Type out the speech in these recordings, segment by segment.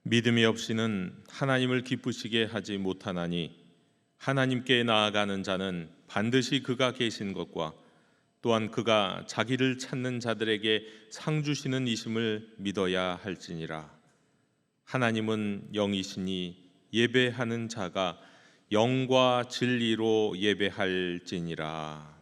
믿음이 없이는 하나님을 기쁘시게 하지 못하나니 하나님께 나아가는 자는 반드시 그가 계신 것과 또한 그가 자기를 찾는 자들에게 상 주시는 이심을 믿어야 할지니라. 하나님은 영이시니 예배하는 자가 영과 진리로 예배할지니라.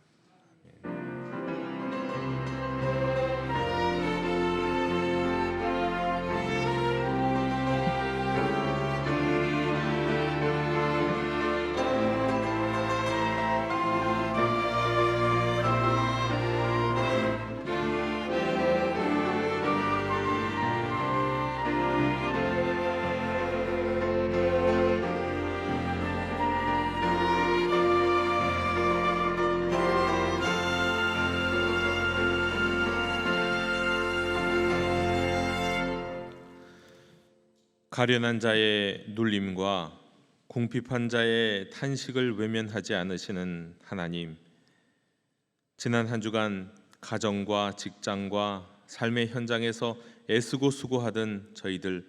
가련한 자의 눌림과 궁핍한 자의 탄식을 외면하지 않으시는 하나님, 지난 한 주간 가정과 직장과 삶의 현장에서 애쓰고 수고하던 저희들,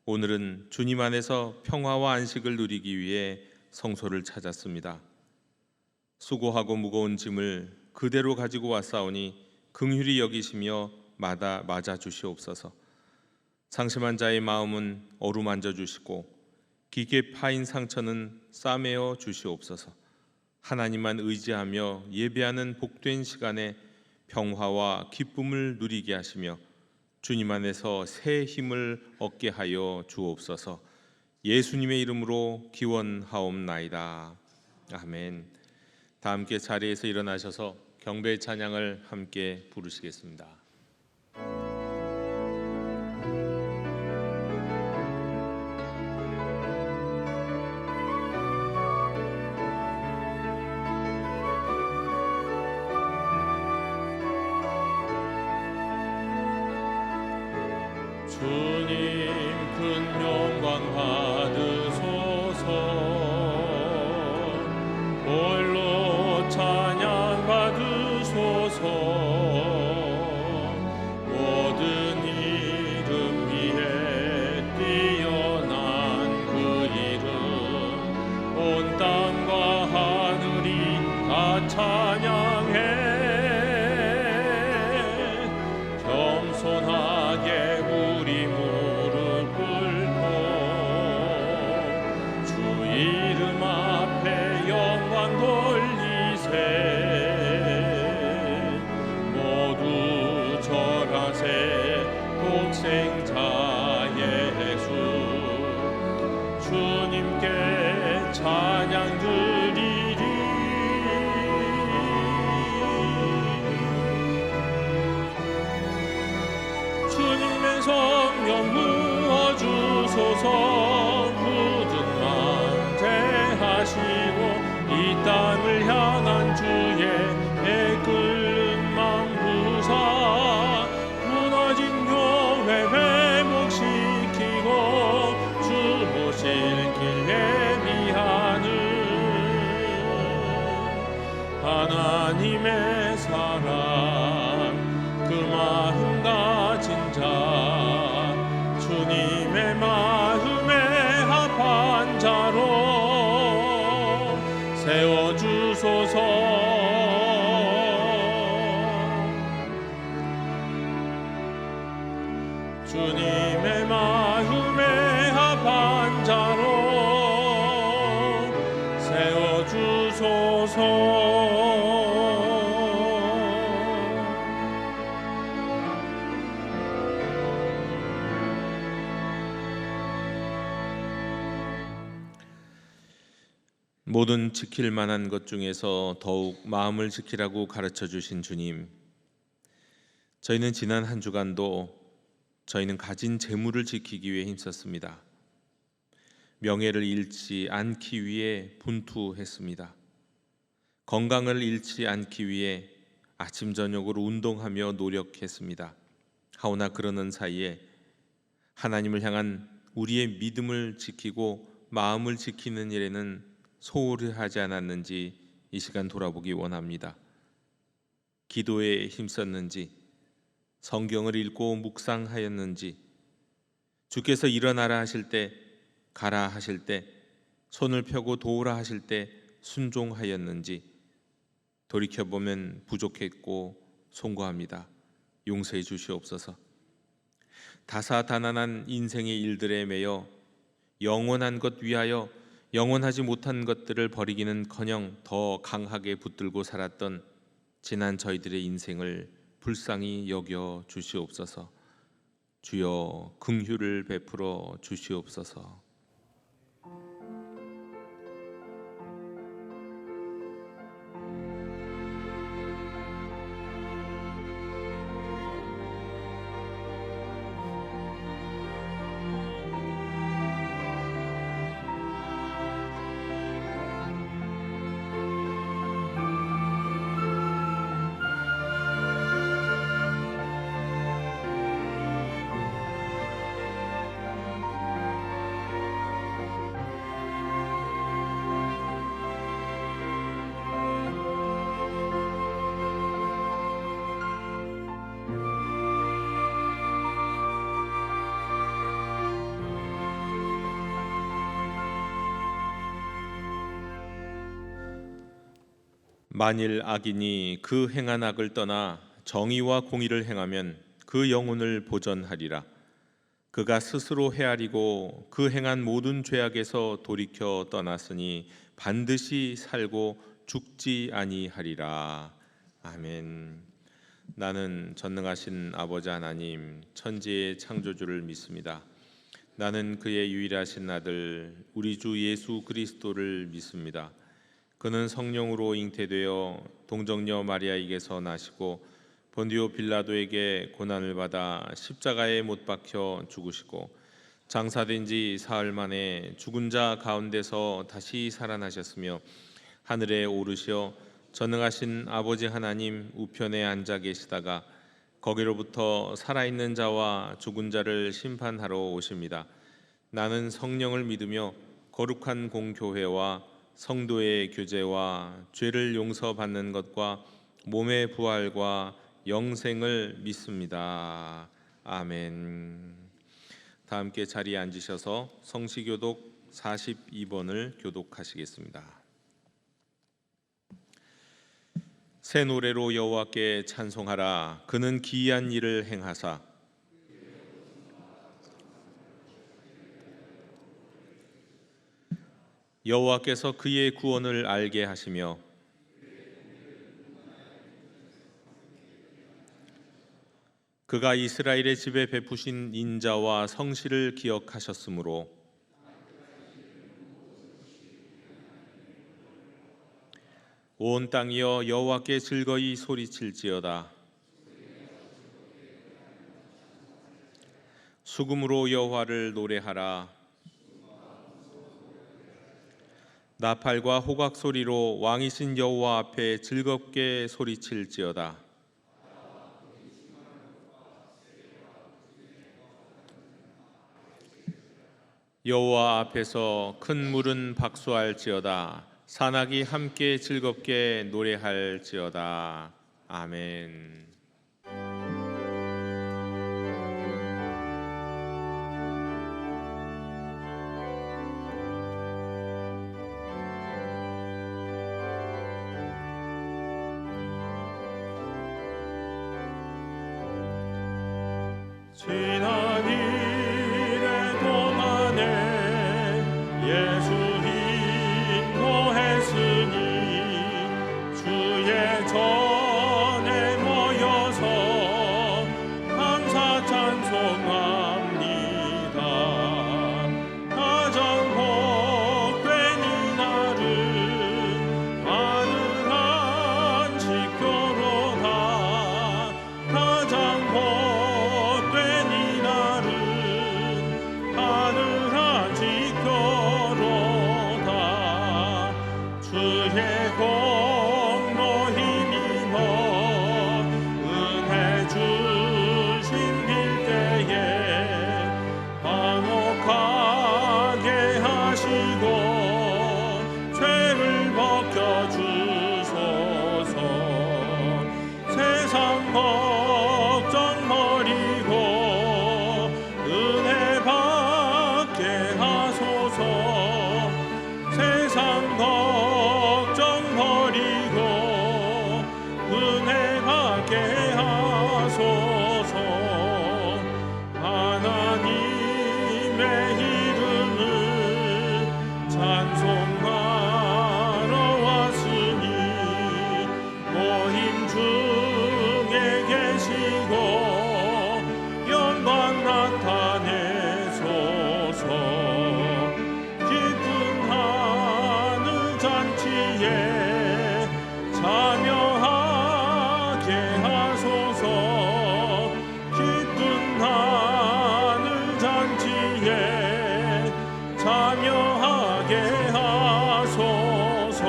오늘은 주님 안에서 평화와 안식을 누리기 위해 성소를 찾았습니다. 수고하고 무거운 짐을 그대로 가지고 왔사오니 긍휼히 여기시며 맞아 주시옵소서. 상심한 자의 마음은 어루만져 주시고 깊게 파인 상처는 싸매어 주시옵소서. 하나님만 의지하며 예배하는 복된 시간에 평화와 기쁨을 누리게 하시며 주님 안에서 새 힘을 얻게 하여 주옵소서. 예수님의 이름으로 기원하옵나이다. 아멘. 다 함께 자리에서 일어나셔서 경배 찬양을 함께 부르시겠습니다. 주님 큰 영광 받으소서. 홀로 찬양 받으소서. 모든 이름 위에 뛰어난 그 이름, 온 땅과 하늘이 다 찬양해. 겸손하게 우리 무릎 꿇고 주 이름 앞에 영광 돌리세. 모두 절하세. 독생자 예수, 주님께 찬양 드리리. 주님의 성령 부어주소서. 굳은 마음 대하시고 이 땅을 향한 주의 배 끓는 마음 부사. 무너진 교회 회복시키고 주 보실 길 예비하는 하나님의 사랑, 그 마음 가진 자, 주님의 마음에 합한 자로 세워주소서. 주님의 마음에 합한 자로 세워주소서. 모든 지킬 만한 것 중에서 더욱 마음을 지키라고 가르쳐 주신 주님, 저희는 지난 한 주간도 저희는 가진 재물을 지키기 위해 힘썼습니다. 명예를 잃지 않기 위해 분투했습니다. 건강을 잃지 않기 위해 아침 저녁으로 운동하며 노력했습니다. 하오나 그러는 사이에 하나님을 향한 우리의 믿음을 지키고 마음을 지키는 일에는 소홀히 하지 않았는지 이 시간 돌아보기 원합니다. 기도에 힘썼는지, 성경을 읽고 묵상하였는지, 주께서 일어나라 하실 때, 가라 하실 때, 손을 펴고 도우라 하실 때 순종하였는지 돌이켜보면 부족했고 송구합니다. 용서해 주시옵소서. 다사다난한 인생의 일들에 매여 영원한 것 위하여 영원하지 못한 것들을 버리기는커녕 더 강하게 붙들고 살았던 지난 저희들의 인생을 불쌍히 여겨 주시옵소서. 주여 긍휼을 베풀어 주시옵소서. 만일 악인이 그 행한 악을 떠나 정의와 공의를 행하면 그 영혼을 보전하리라. 그가 스스로 헤아리고 그 행한 모든 죄악에서 돌이켜 떠났으니 반드시 살고 죽지 아니하리라. 아멘. 나는 전능하신 아버지 하나님, 천지의 창조주를 믿습니다. 나는 그의 유일하신 아들 우리 주 예수 그리스도를 믿습니다. 그는 성령으로 잉태되어 동정녀 마리아에게서 나시고 본디오 빌라도에게 고난을 받아 십자가에 못 박혀 죽으시고 장사된 지 사흘 만에 죽은 자 가운데서 다시 살아나셨으며 하늘에 오르시어 전능하신 아버지 하나님 우편에 앉아 계시다가 거기로부터 살아있는 자와 죽은 자를 심판하러 오십니다. 나는 성령을 믿으며 거룩한 공교회와 성도의 교제와 죄를 용서받는 것과 몸의 부활과 영생을 믿습니다. 아멘. 다 함께 자리에 앉으셔서 성시교독 42번을 교독하시겠습니다. 새 노래로 여호와께 찬송하라. 그는 기이한 일을 행하사 여호와께서 그의 구원을 알게 하시며 그가 이스라엘의 집에 베푸신 인자와 성실을 기억하셨으므로 온 땅이여 여호와께 즐거이 소리칠지어다. 수금으로 여호와를 노래하라. 나팔과 호각 소리로 왕이신 여호와 앞에 즐겁게 소리칠지어다. 여호와 앞에서 큰 물은 박수할지어다. 산악이 함께 즐겁게 노래할지어다. 아멘. 지난 이래 동안에 예수 인도했으니 주의 전에 모여 예배에 참여하게 하소서.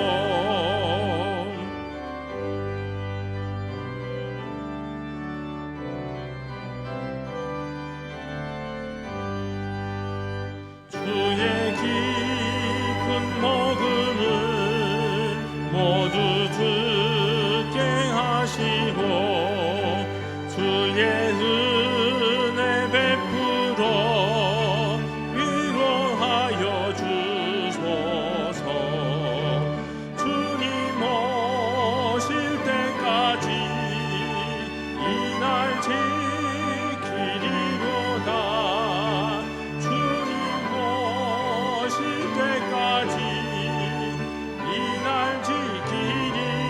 주의 깊은 복음을 모두 듣게 하시고 주의 은혜 베풀어 위로하여 주소서. 주님 오실 때까지 이 날 지키리로다. 주님 오실 때까지 이 날 지키리로다.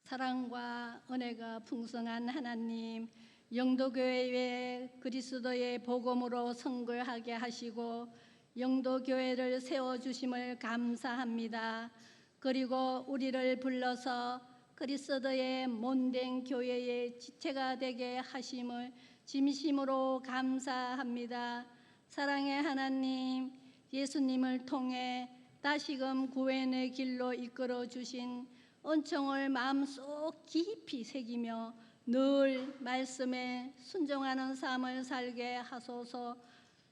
사랑과 은혜가 풍성한 하나님, 영도교회에 그리스도의 복음으로 성글하게 하시고 영도교회를 세워주심을 감사합니다. 그리고 우리를 불러서 그리스도의 몸된 교회의 지체가 되게 하심을 진심으로 감사합니다. 사랑의 하나님, 예수님을 통해 다시금 구원의 길로 이끌어 주신 은총을 마음속 깊이 새기며 늘 말씀에 순종하는 삶을 살게 하소서.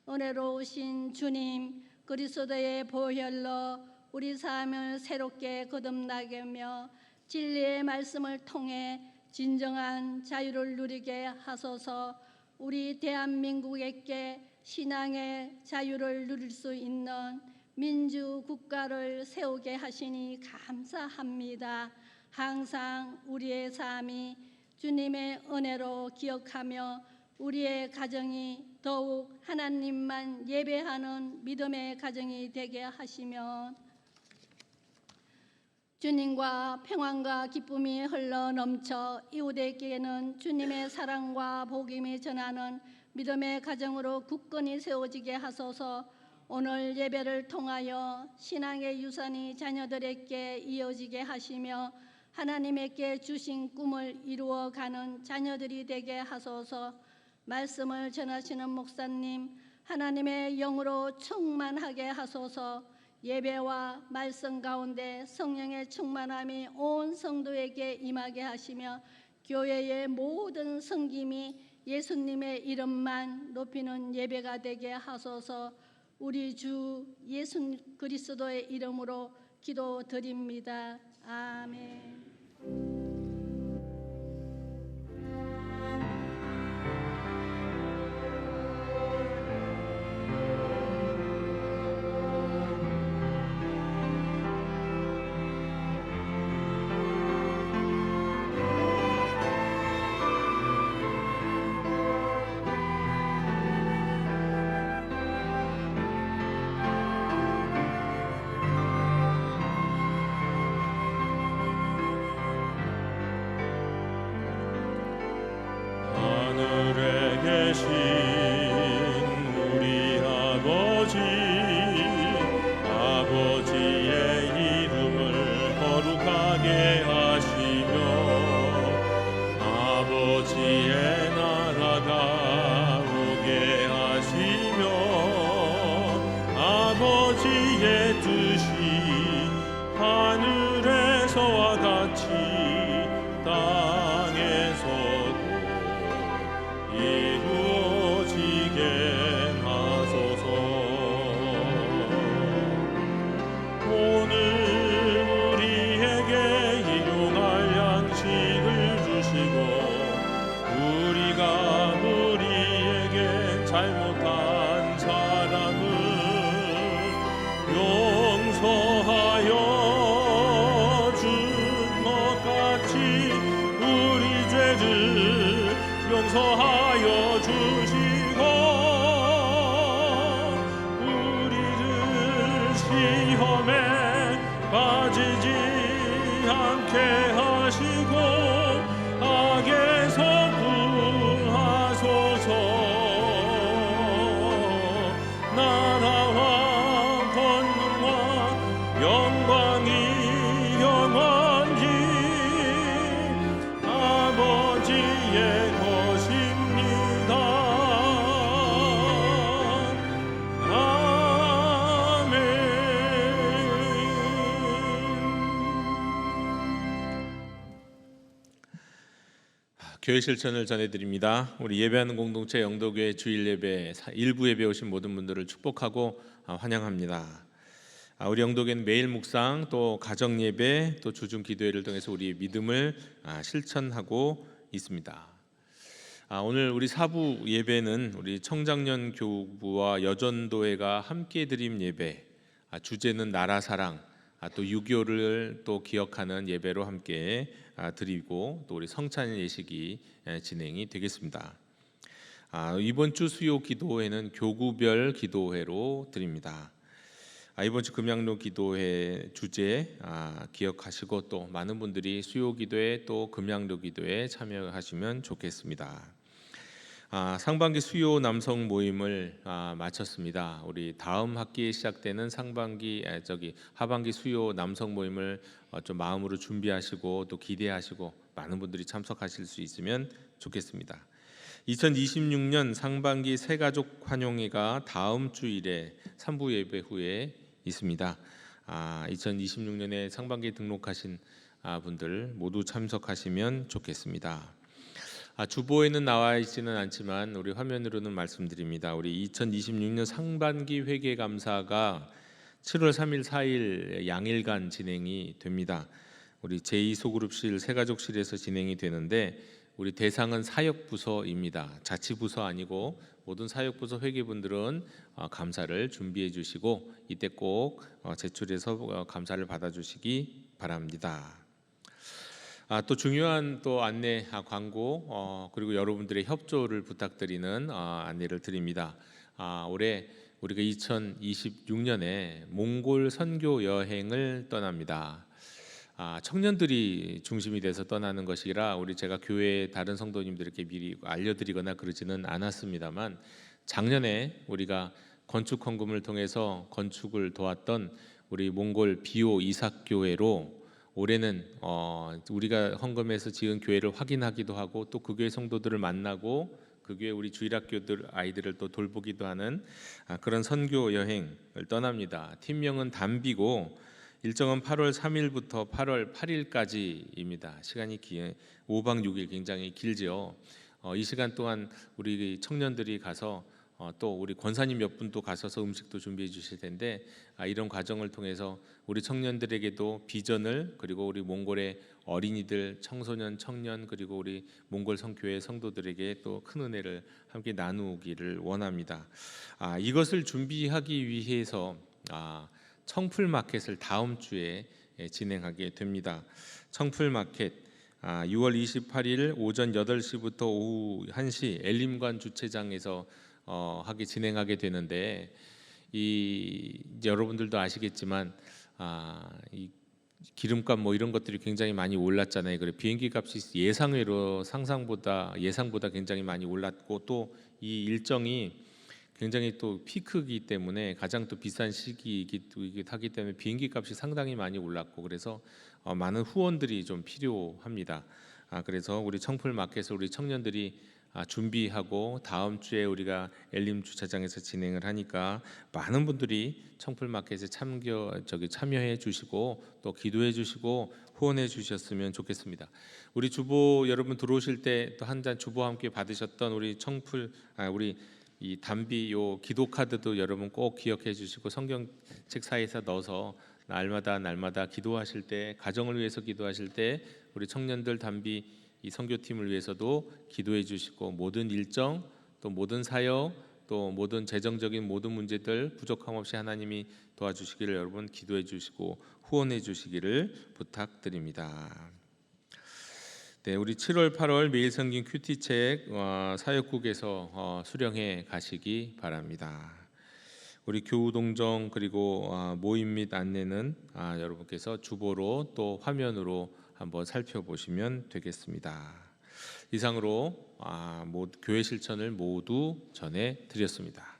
은혜로우신 주님, 그리스도의 보혈로 우리 삶을 새롭게 거듭나게 하며 진리의 말씀을 통해 진정한 자유를 누리게 하소서. 우리 대한민국에게 신앙의 자유를 누릴 수 있는 민주국가를 세우게 하시니 감사합니다. 항상 우리의 삶이 주님의 은혜로 기억하며 우리의 가정이 더욱 하나님만 예배하는 믿음의 가정이 되게 하시며 주님과 평안과 기쁨이 흘러 넘쳐 이웃에게는 주님의 사랑과 복음이 전하는 믿음의 가정으로 굳건히 세워지게 하소서. 오늘 예배를 통하여 신앙의 유산이 자녀들에게 이어지게 하시며 하나님께 주신 꿈을 이루어가는 자녀들이 되게 하소서. 말씀을 전하시는 목사님, 하나님의 영으로 충만하게 하소서. 예배와 말씀 가운데 성령의 충만함이 온 성도에게 임하게 하시며 교회의 모든 섬김이 예수님의 이름만 높이는 예배가 되게 하소서. 우리 주 예수 그리스도의 이름으로 기도드립니다. 아멘. 하늘에 계신 우리 아버지, 아버지의 이름을 거룩하게 하시며 아버지의 나라가 오게 하시며 아버지의 뜻이 하늘에서와 같이 땅에서도 이루어지게 하소서. 오늘 우리에게 일용할 양식을 주시고 우리가 우리에게 잘못한 사람을 용서하여 준 것 같이 우리 죄를 용서하여 주시고 우리를 시험에 빠지지 않게 하시고 악에서 구하소서. 나라와 권능과 영광이 영원히 아버지의 것입니다. 아멘. 교회 실천을 전해드립니다. 우리 예배하는 공동체 영도교회 주일 예배 일부 예배 오신 모든 분들을 축복하고 환영합니다. 우리 영도교회는 매일 묵상 또 가정 예배 또 주중 기도회를 통해서 우리의 믿음을 실천하고 있습니다. 오늘 우리 사부 예배는 우리 청장년 교구와 여전도회가 함께 드림 예배, 주제는 나라 사랑, 또 6.25를 또 기억하는 예배로 함께 드리고 또 우리 성찬 예식이 진행이 되겠습니다. 이번 주 수요 기도회는 교구별 기도회로 드립니다. 이번 주 금양로 기도회 주제 기억하시고 또 많은 분들이 수요 기도회 또 금양로 기도에 참여하시면 좋겠습니다. 상반기 수요 남성 모임을 마쳤습니다. 우리 다음 학기에 시작되는 하반기 수요 남성 모임을 좀 마음으로 준비하시고 또 기대하시고 많은 분들이 참석하실 수 있으면 좋겠습니다. 2026년 상반기 새가족 환영회가 다음 주일에 3부 예배 후에 있습니다. 2026년에 상반기 등록하신 분들 모두 참석하시면 좋겠습니다. 주보에는 나와 있지는 않지만 우리 화면으로는 말씀드립니다. 우리 2026년 상반기 회계 감사가 7월 3일 4일 양일간 진행이 됩니다. 우리 제2소그룹실 새가족실에서 진행이 되는데 우리 대상은 사역부서입니다. 자치부서 아니고 모든 사역부서 회계분들은 감사를 준비해 주시고 이때 꼭 제출해서 감사를 받아주시기 바랍니다. 또 중요한 또 안내 광고 그리고 여러분들의 협조를 부탁드리는 안내를 드립니다. 올해 우리가 2026년에 몽골 선교 여행을 떠납니다. 청년들이 중심이 돼서 떠나는 것이라 제가 교회 다른 성도님들에게 미리 알려드리거나 그러지는 않았습니다만 작년에 우리가 건축 헌금을 통해서 건축을 도왔던 우리 몽골 비오 이삭교회로 올해는 우리가 헌금해서 지은 교회를 확인하기도 하고 또 그 교회 성도들을 만나고 그 교회 우리 주일학교들 아이들을 또 돌보기도 하는 그런 선교 여행을 떠납니다. 팀명은 담비고 일정은 8월 3일부터 8월 8일까지입니다. 시간이 5박 6일 굉장히 길죠. 이 시간 동안 우리 청년들이 가서 또 우리 권사님 몇 분도 가셔서 음식도 준비해 주실 텐데 이런 과정을 통해서 우리 청년들에게도 비전을 그리고 우리 몽골의 어린이들, 청소년, 청년 그리고 우리 몽골 성교회 성도들에게 또 큰 은혜를 함께 나누기를 원합니다. 이것을 준비하기 위해서 청풀 마켓을 다음 주에 진행하게 됩니다. 청풀 마켓 6월 28일 오전 8시부터 오후 1시 엘림관 주차장에서 진행하게 되는데 이제 여러분들도 아시겠지만 이 기름값 이런 것들이 굉장히 많이 올랐잖아요. 그래 비행기 값이 예상보다 굉장히 많이 올랐고 또 이 일정이 굉장히 또 피크이기 때문에 가장 또 비싼 시기이기도 하기 때문에 비행기 값이 상당히 많이 올랐고 그래서 많은 후원들이 좀 필요합니다. 그래서 우리 청풀 마켓을 우리 청년들이 준비하고 다음 주에 우리가 엘림 주차장에서 진행을 하니까 많은 분들이 청풀 마켓에 참여해 주시고 또 기도해 주시고 후원해 주셨으면 좋겠습니다. 우리 주보 여러분 들어오실 때 또 한 잔 주보와 함께 받으셨던 우리 우리 이 담비 요 기도 카드도 여러분 꼭 기억해 주시고 성경책 사이에서 넣어서 날마다 기도하실 때 가정을 위해서 기도하실 때 우리 청년들 담비 이 선교팀을 위해서도 기도해 주시고 모든 일정 또 모든 사역 또 모든 재정적인 모든 문제들 부족함 없이 하나님이 도와주시기를 여러분 기도해 주시고 후원해 주시기를 부탁드립니다. 네, 우리 7월 8월 매일 성경 큐티책 사역국에서 수령해 가시기 바랍니다. 우리 교우 동정 그리고 모임 및 안내는 여러분께서 주보로 또 화면으로 한번 살펴보시면 되겠습니다. 이상으로 교회 실천을 모두 전해 드렸습니다.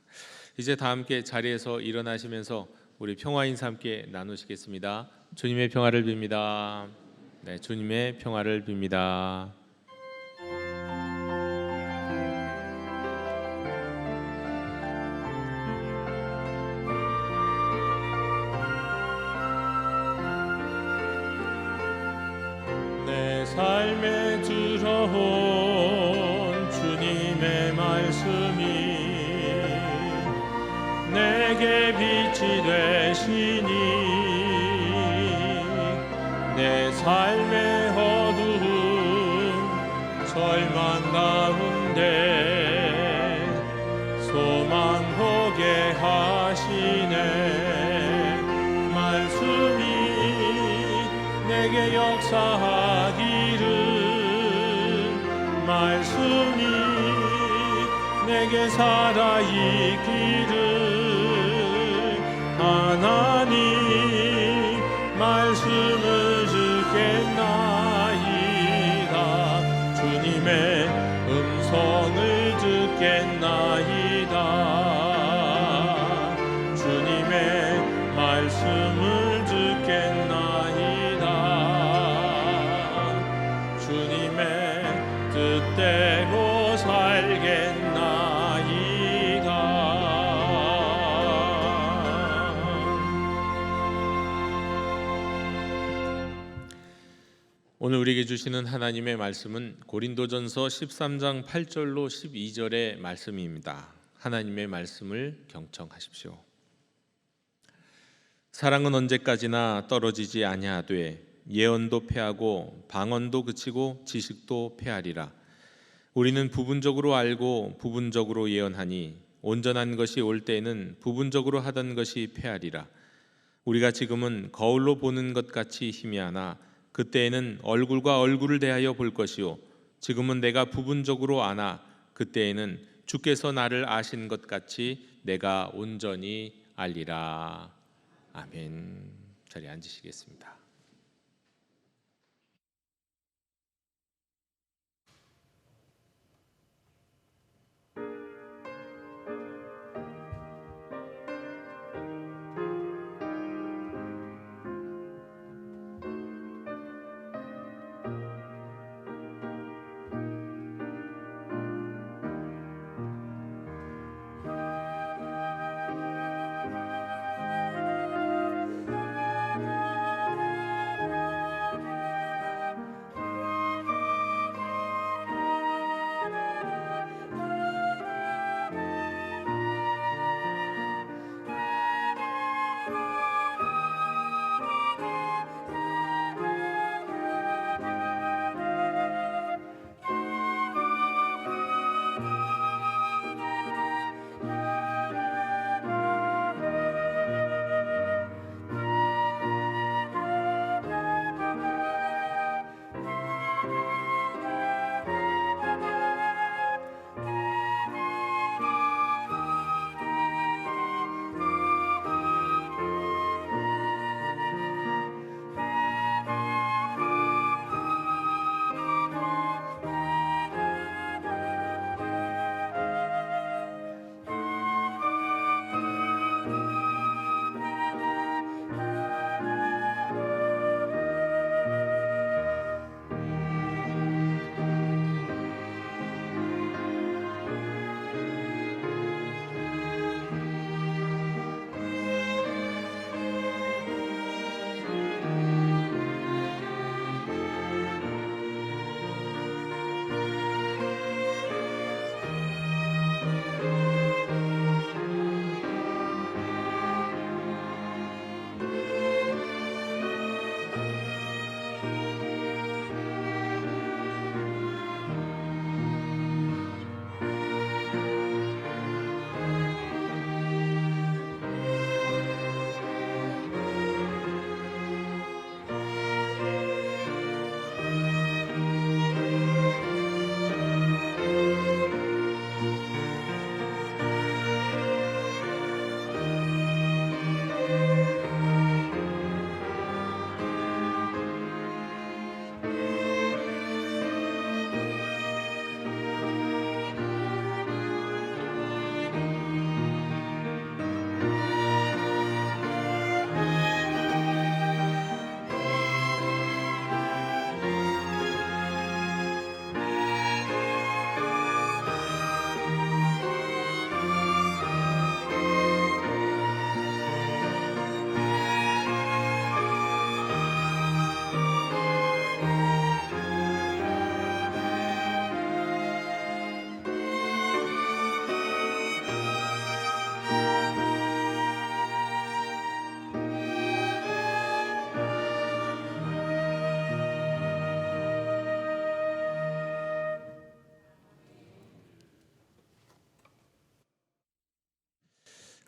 이제 다 함께 자리에서 일어나시면서 우리 평화 인사 함께 나누시겠습니다. 주님의 평화를 빕니다. 네, 주님의 평화를 빕니다. 내 삶에 들어온 주님의 말씀이 내게 빛이 되시니 내 삶의 어두운 절망 가운데 소망 보게 하시네. 말씀이 내게 역사하기를, 말씀이 내게 살아있기를, 하나님 말씀을 듣겠나이다. 주님의 음성을 듣겠나이다. 주님의 말씀을 듣겠나이다. 주님의 뜻대로 살겠나이다. 오늘 우리에게 주시는 하나님의 말씀은 고린도전서 13장 8절로 12절의 말씀입니다. 하나님의 말씀을 경청하십시오. 사랑은 언제까지나 떨어지지 아니하되 예언도 패하고 방언도 그치고 지식도 패하리라. 우리는 부분적으로 알고 부분적으로 예언하니 온전한 것이 올 때에는 부분적으로 하던 것이 패하리라. 우리가 지금은 거울로 보는 것 같이 희미하나 그때에는 얼굴과 얼굴을 대하여 볼 것이요 지금은 내가 부분적으로 아나 그때에는 주께서 나를 아신 것 같이 내가 온전히 알리라. 아멘. 자리에 앉으시겠습니다.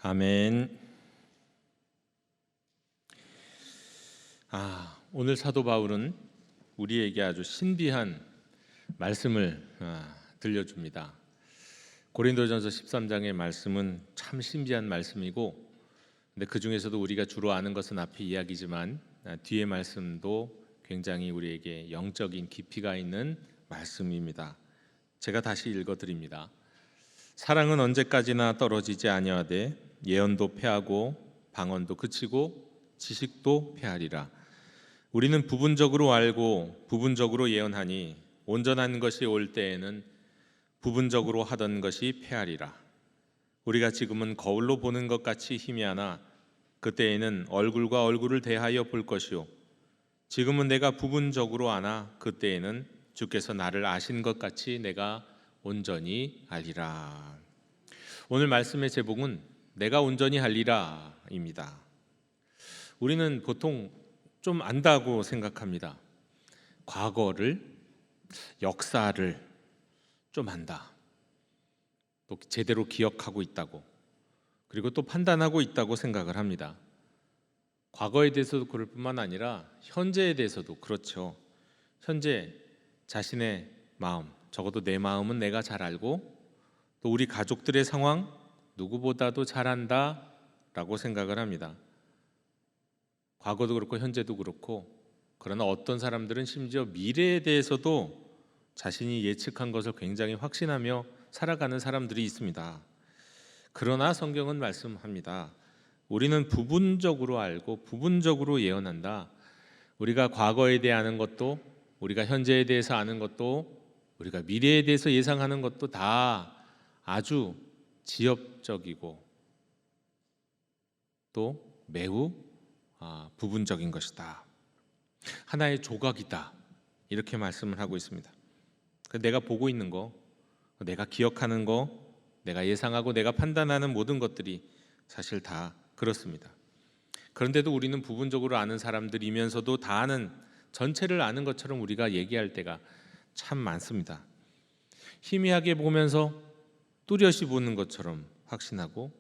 아멘. 오늘 사도 바울은 우리에게 아주 신비한 말씀을 들려줍니다. 고린도전서 13장의 말씀은 참 신비한 말씀이고, 근데 그 중에서도 우리가 주로 아는 것은 앞의 이야기지만 뒤의 말씀도 굉장히 우리에게 영적인 깊이가 있는 말씀입니다. 제가 다시 읽어드립니다. 사랑은 언제까지나 떨어지지 아니하되 예언도 패하고 방언도 그치고 지식도 패하리라. 우리는 부분적으로 알고 부분적으로 예언하니 온전한 것이 올 때에는 부분적으로 하던 것이 패하리라. 우리가 지금은 거울로 보는 것 같이 희미하나 그때에는 얼굴과 얼굴을 대하여 볼 것이요 지금은 내가 부분적으로 아나 그때에는 주께서 나를 아신 것 같이 내가 온전히 알리라. 오늘 말씀의 제목은 내가 온전히 알리라입니다. 우리는 보통 좀 안다고 생각합니다. 과거를, 역사를 좀 안다. 또 제대로 기억하고 있다고, 그리고 또 판단하고 있다고 생각을 합니다. 과거에 대해서도 그럴 뿐만 아니라 현재에 대해서도 그렇죠. 현재 자신의 마음, 적어도 내 마음은 내가 잘 알고 또 우리 가족들의 상황 누구보다도 잘 안다라고 생각을 합니다. 과거도 그렇고 현재도 그렇고, 그러나 어떤 사람들은 심지어 미래에 대해서도 자신이 예측한 것을 굉장히 확신하며 살아가는 사람들이 있습니다. 그러나 성경은 말씀합니다. 우리는 부분적으로 알고 부분적으로 예언한다. 우리가 과거에 대해 아는 것도, 우리가 현재에 대해서 아는 것도, 우리가 미래에 대해서 예상하는 것도 다 아주 지엽적이고 또 매우 부분적인 것이다. 하나의 조각이다. 이렇게 말씀을 하고 있습니다. 내가 보고 있는 거, 내가 기억하는 거, 내가 예상하고 내가 판단하는 모든 것들이 사실 다 그렇습니다. 그런데도 우리는 부분적으로 아는 사람들이면서도 다 아는, 전체를 아는 것처럼 우리가 얘기할 때가 참 많습니다. 희미하게 보면서 뚜렷이 보는 것처럼 확신하고,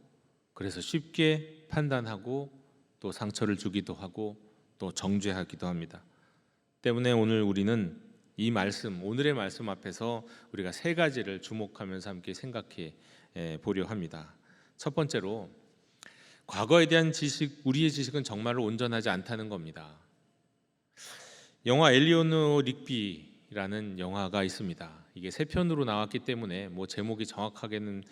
그래서 쉽게 판단하고 또 상처를 주기도 하고 또 정죄하기도 합니다. 때문에 오늘 우리는 이 말씀, 오늘의 말씀 앞에서 우리가 세 가지를 주목하면서 함께 생각해 보려 합니다. 첫 번째로, 과거에 대한 지식, 우리의 지식은 정말로 온전하지 않다는 겁니다. 영화 엘리오노 릭비라는 영화가 있습니다. 이게 3편으로 나왔기 때문에 제목이 정확하게는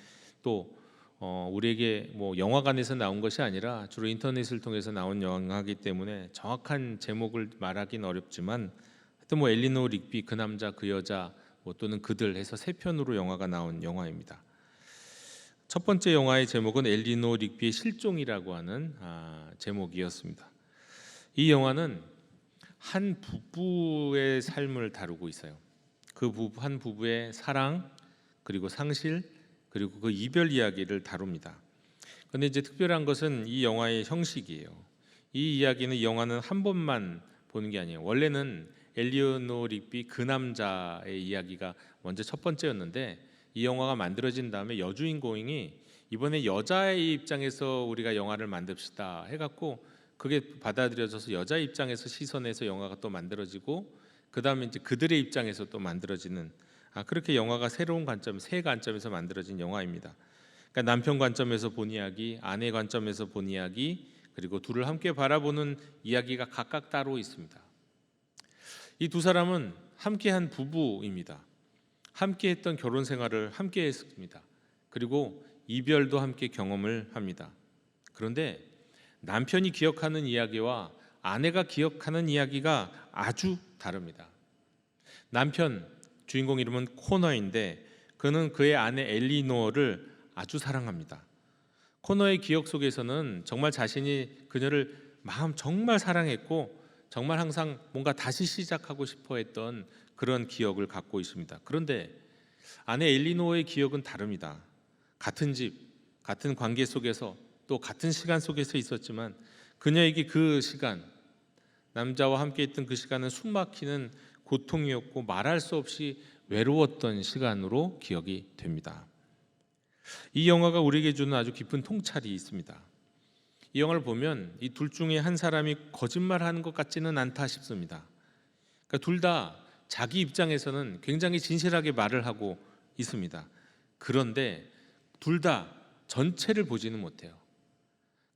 또 우리에게 영화관에서 나온 것이 아니라 주로 인터넷을 통해서 나온 영화이기 때문에 정확한 제목을 말하기는 어렵지만, 하여튼 엘리노 릭비, 그 남자 그 여자 또는 그들 해서 3편으로 영화가 나온 영화입니다. 첫 번째 영화의 제목은 엘리노 릭비의 실종이라고 하는 제목이었습니다. 이 영화는 한 부부의 삶을 다루고 있어요. 그 한 부부의 사랑, 그리고 상실, 그리고 그 이별 이야기를 다룹니다. 그런데 이제 특별한 것은 이 영화의 형식이에요. 이 이야기는, 이 영화는 한 번만 보는 게 아니에요. 원래는 엘리노 릭비 그 남자의 이야기가 먼저 첫 번째였는데, 이 영화가 만들어진 다음에 여주인공이 이번에 여자의 입장에서 우리가 영화를 만듭시다 해갖고 그게 받아들여져서 여자 입장에서 시선에서 영화가 또 만들어지고, 그 다음에 이제 그들의 입장에서 또 만들어지는, 그렇게 영화가 새로운 관점, 세 관점에서 만들어진 영화입니다. 그러니까 남편 관점에서 본 이야기, 아내 관점에서 본 이야기, 그리고 둘을 함께 바라보는 이야기가 각각 따로 있습니다. 이 두 사람은 함께한 부부입니다. 함께했던 결혼 생활을 함께했습니다. 그리고 이별도 함께 경험을 합니다. 그런데 남편이 기억하는 이야기와 아내가 기억하는 이야기가 아주 다릅니다. 남편, 주인공 이름은 코너인데, 그는 그의 아내 엘리노를 아주 사랑합니다. 코너의 기억 속에서는 정말 자신이 그녀를 정말 사랑했고, 정말 항상 뭔가 다시 시작하고 싶어 했던 그런 기억을 갖고 있습니다. 그런데 아내 엘리노의 기억은 다릅니다. 같은 집, 같은 관계 속에서 또 같은 시간 속에서 있었지만, 그녀에게 그 시간, 남자와 함께 있던 그 시간은 숨막히는 고통이었고 말할 수 없이 외로웠던 시간으로 기억이 됩니다. 이 영화가 우리에게 주는 아주 깊은 통찰이 있습니다. 이 영화를 보면 이 둘 중에 한 사람이 거짓말하는 것 같지는 않다 싶습니다. 그러니까 둘 다 자기 입장에서는 굉장히 진실하게 말을 하고 있습니다. 그런데 둘 다 전체를 보지는 못해요.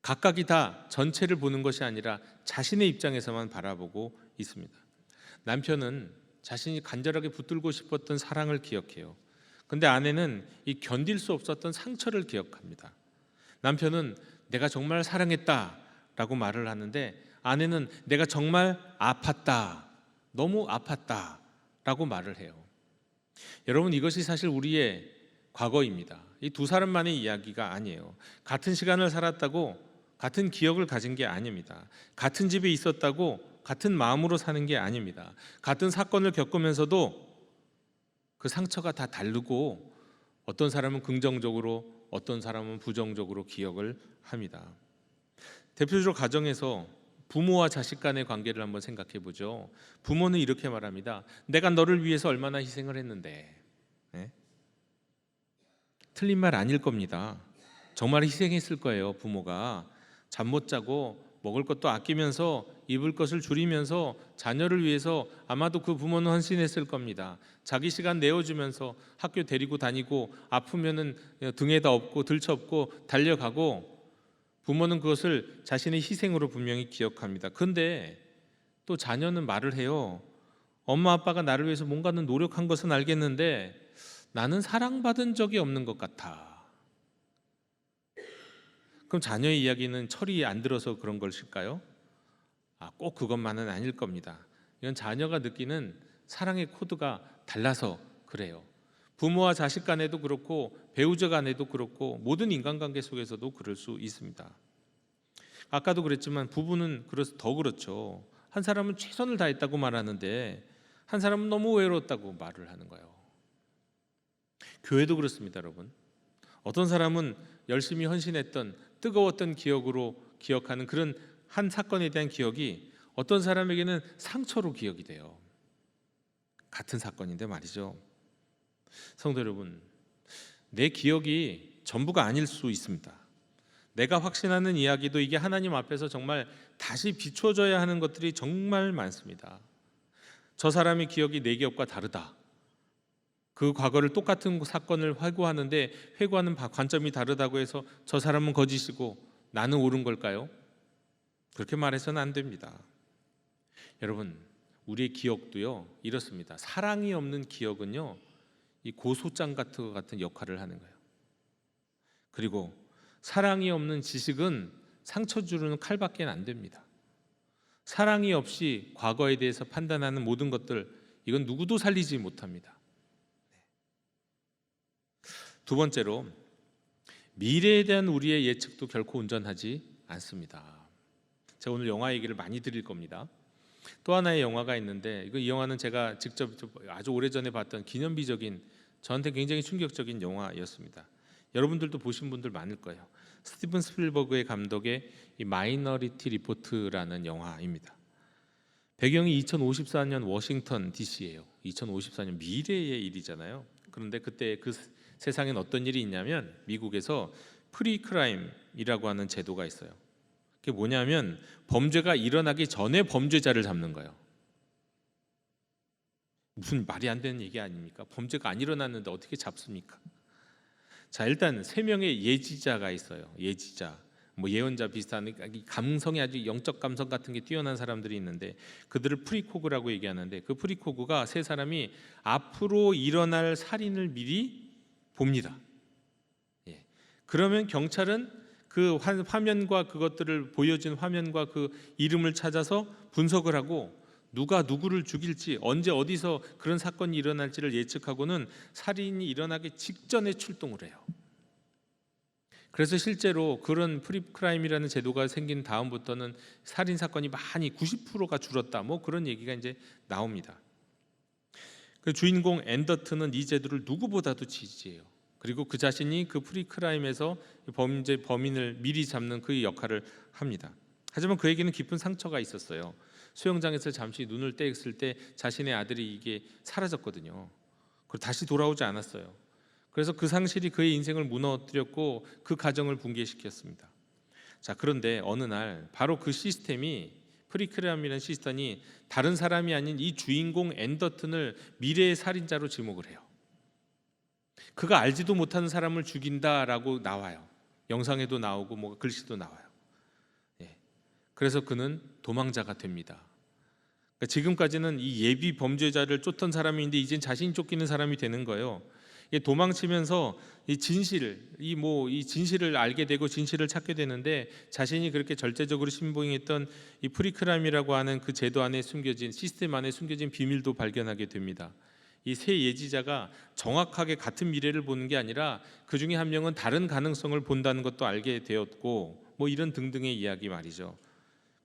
각각이 다 전체를 보는 것이 아니라 자신의 입장에서만 바라보고 있습니다. 남편은 자신이 간절하게 붙들고 싶었던 사랑을 기억해요. 근데 아내는 이 견딜 수 없었던 상처를 기억합니다. 남편은 내가 정말 사랑했다라고 말을 하는데 아내는 내가 정말 아팠다, 너무 아팠다라고 말을 해요. 여러분, 이것이 사실 우리의 과거입니다. 이 두 사람만의 이야기가 아니에요. 같은 시간을 살았다고 같은 기억을 가진 게 아닙니다. 같은 집에 있었다고 같은 마음으로 사는 게 아닙니다. 같은 사건을 겪으면서도 그 상처가 다 다르고 어떤 사람은 긍정적으로 어떤 사람은 부정적으로 기억을 합니다. 대표적으로 가정에서 부모와 자식 간의 관계를 한번 생각해 보죠. 부모는 이렇게 말합니다. 내가 너를 위해서 얼마나 희생을 했는데. 네? 틀린 말 아닐 겁니다. 정말 희생했을 거예요. 부모가 잠 못 자고 먹을 것도 아끼면서 입을 것을 줄이면서 자녀를 위해서 아마도 그 부모는 헌신했을 겁니다. 자기 시간 내어주면서 학교 데리고 다니고 아프면은 등에다 업고 들쳐업고 달려가고 부모는 그것을 자신의 희생으로 분명히 기억합니다. 그런데 또 자녀는 말을 해요. 엄마 아빠가 나를 위해서 뭔가는 노력한 것은 알겠는데 나는 사랑받은 적이 없는 것 같아. 그럼 자녀의 이야기는 철이 안 들어서 그런 것일까요? 꼭 그것만은 아닐 겁니다. 이건 자녀가 느끼는 사랑의 코드가 달라서 그래요. 부모와 자식 간에도 그렇고 배우자 간에도 그렇고 모든 인간관계 속에서도 그럴 수 있습니다. 아까도 그랬지만 부부는 더 그렇죠. 한 사람은 최선을 다했다고 말하는데 한 사람은 너무 외로웠다고 말을 하는 거예요. 교회도 그렇습니다, 여러분. 어떤 사람은 열심히 헌신했던 뜨거웠던 기억으로 기억하는 그런 한 사건에 대한 기억이 어떤 사람에게는 상처로 기억이 돼요. 같은 사건인데 말이죠. 성도 여러분, 내 기억이 전부가 아닐 수 있습니다. 내가 확신하는 이야기도 이게 하나님 앞에서 정말 다시 비춰져야 하는 것들이 정말 많습니다. 저 사람의 기억이 내 기억과 다르다. 그 과거를 똑같은 사건을 회고하는데 회고하는 관점이 다르다고 해서 저 사람은 거짓이고 나는 옳은 걸까요? 그렇게 말해서는 안 됩니다. 여러분, 우리의 기억도요 이렇습니다. 사랑이 없는 기억은요 이 고소장 같은 역할을 하는 거예요. 그리고 사랑이 없는 지식은 상처 주는 칼밖에 안 됩니다. 사랑이 없이 과거에 대해서 판단하는 모든 것들, 이건 누구도 살리지 못합니다. 두 번째로, 미래에 대한 우리의 예측도 결코 온전하지 않습니다. 제가 오늘 영화 얘기를 많이 드릴 겁니다. 또 하나의 영화가 있는데 이 영화는 제가 직접 아주 오래전에 봤던 기념비적인, 저한테 굉장히 충격적인 영화였습니다. 여러분들도 보신 분들 많을 거예요. 스티븐 스필버그의 감독의 이 마이너리티 리포트라는 영화입니다. 배경이 2054년 워싱턴 DC예요. 2054년 미래의 일이잖아요. 그런데 그때 그 세상엔 어떤 일이 있냐면 미국에서 프리크라임이라고 하는 제도가 있어요. 그게 뭐냐면 범죄가 일어나기 전에 범죄자를 잡는 거예요. 무슨 말이 안 되는 얘기 아닙니까? 범죄가 안 일어났는데 어떻게 잡습니까? 자, 일단 3명의 예지자가 있어요. 예지자, 예언자 비슷한 감성이 아주 영적 감성 같은 게 뛰어난 사람들이 있는데 그들을 프리코그라고 얘기하는데 그 프리코그가 3사람이 앞으로 일어날 살인을 미리 봅니다. 그러면 경찰은 그 화면과 그것들을 보여진 화면과 그 이름을 찾아서 분석을 하고 누가 누구를 죽일지, 언제 어디서 그런 사건이 일어날지를 예측하고는 살인이 일어나기 직전에 출동을 해요. 그래서 실제로 그런 프리크라임이라는 제도가 생긴 다음부터는 살인 사건이 많이 90%가 줄었다. 그런 얘기가 이제 나옵니다. 그 주인공 앤더튼은 이 제도를 누구보다도 지지해요. 그리고 그 자신이 그 프리크라임에서 범인을 미리 잡는 그 역할을 합니다. 하지만 그에게는 깊은 상처가 있었어요. 수영장에서 잠시 눈을 떼었을 때 자신의 아들이 이게 사라졌거든요. 그리고 다시 돌아오지 않았어요. 그래서 그 상실이 그의 인생을 무너뜨렸고 그 가정을 붕괴시켰습니다. 자, 그런데 어느 날 바로 그 시스템이, 프리크람이라는 시스템이 다른 사람이 아닌 이 주인공 앤더튼을 미래의 살인자로 지목을 해요. 그가 알지도 못하는 사람을 죽인다라고 나와요. 영상에도 나오고 뭐 글씨도 나와요. 예. 그래서 그는 도망자가 됩니다. 그러니까 지금까지는 이 예비 범죄자를 쫓던 사람인데 이젠 자신이 쫓기는 사람이 되는 거예요. 도망치면서 이 진실을 알게 되고 진실을 찾게 되는데, 자신이 그렇게 절대적으로 신봉했던 이 프리크람이라고 하는 그 제도 안에 숨겨진, 시스템 안에 숨겨진 비밀도 발견하게 됩니다. 이 세 예지자가 정확하게 같은 미래를 보는 게 아니라 그 중에 한 명은 다른 가능성을 본다는 것도 알게 되었고, 뭐 이런 등등의 이야기 말이죠.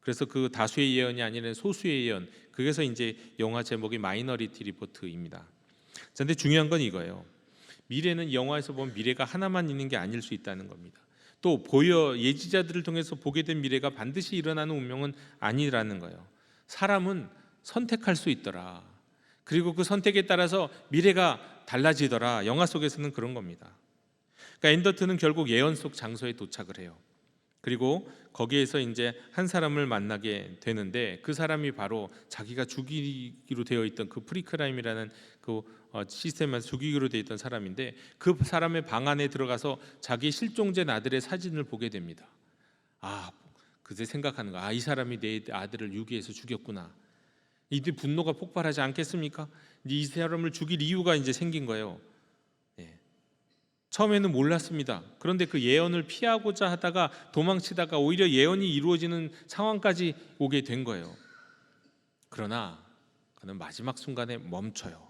그래서 그 다수의 예언이 아니라 소수의 예언, 그래서 이제 영화 제목이 마이너리티 리포트입니다. 그런데 중요한 건 이거예요. 미래는 영화에서 보면 미래가 하나만 있는 게 아닐 수 있다는 겁니다. 또 예지자들을 통해서 보게 된 미래가 반드시 일어나는 운명은 아니라는 거예요. 사람은 선택할 수 있더라. 그리고 그 선택에 따라서 미래가 달라지더라. 영화 속에서는 그런 겁니다. 그러니까 앤더튼은 결국 예언 속 장소에 도착을 해요. 그리고 거기에서 이제 한 사람을 만나게 되는데, 그 사람이 바로 자기가 죽이기로 되어 있던 그 프리크라임이라는 그 시스템에서 죽이기로 되어 있던 사람인데, 그 사람의 방 안에 들어가서 자기 실종된 아들의 사진을 보게 됩니다. 그때 생각하는 거야. 이 사람이 내 아들을 유기해서 죽였구나. 이때 분노가 폭발하지 않겠습니까? 이 사람을 죽일 이유가 이제 생긴 거예요. 처음에는 몰랐습니다. 그런데 그 예언을 피하고자 하다가 도망치다가 오히려 예언이 이루어지는 상황까지 오게 된 거예요. 그러나 그는 마지막 순간에 멈춰요.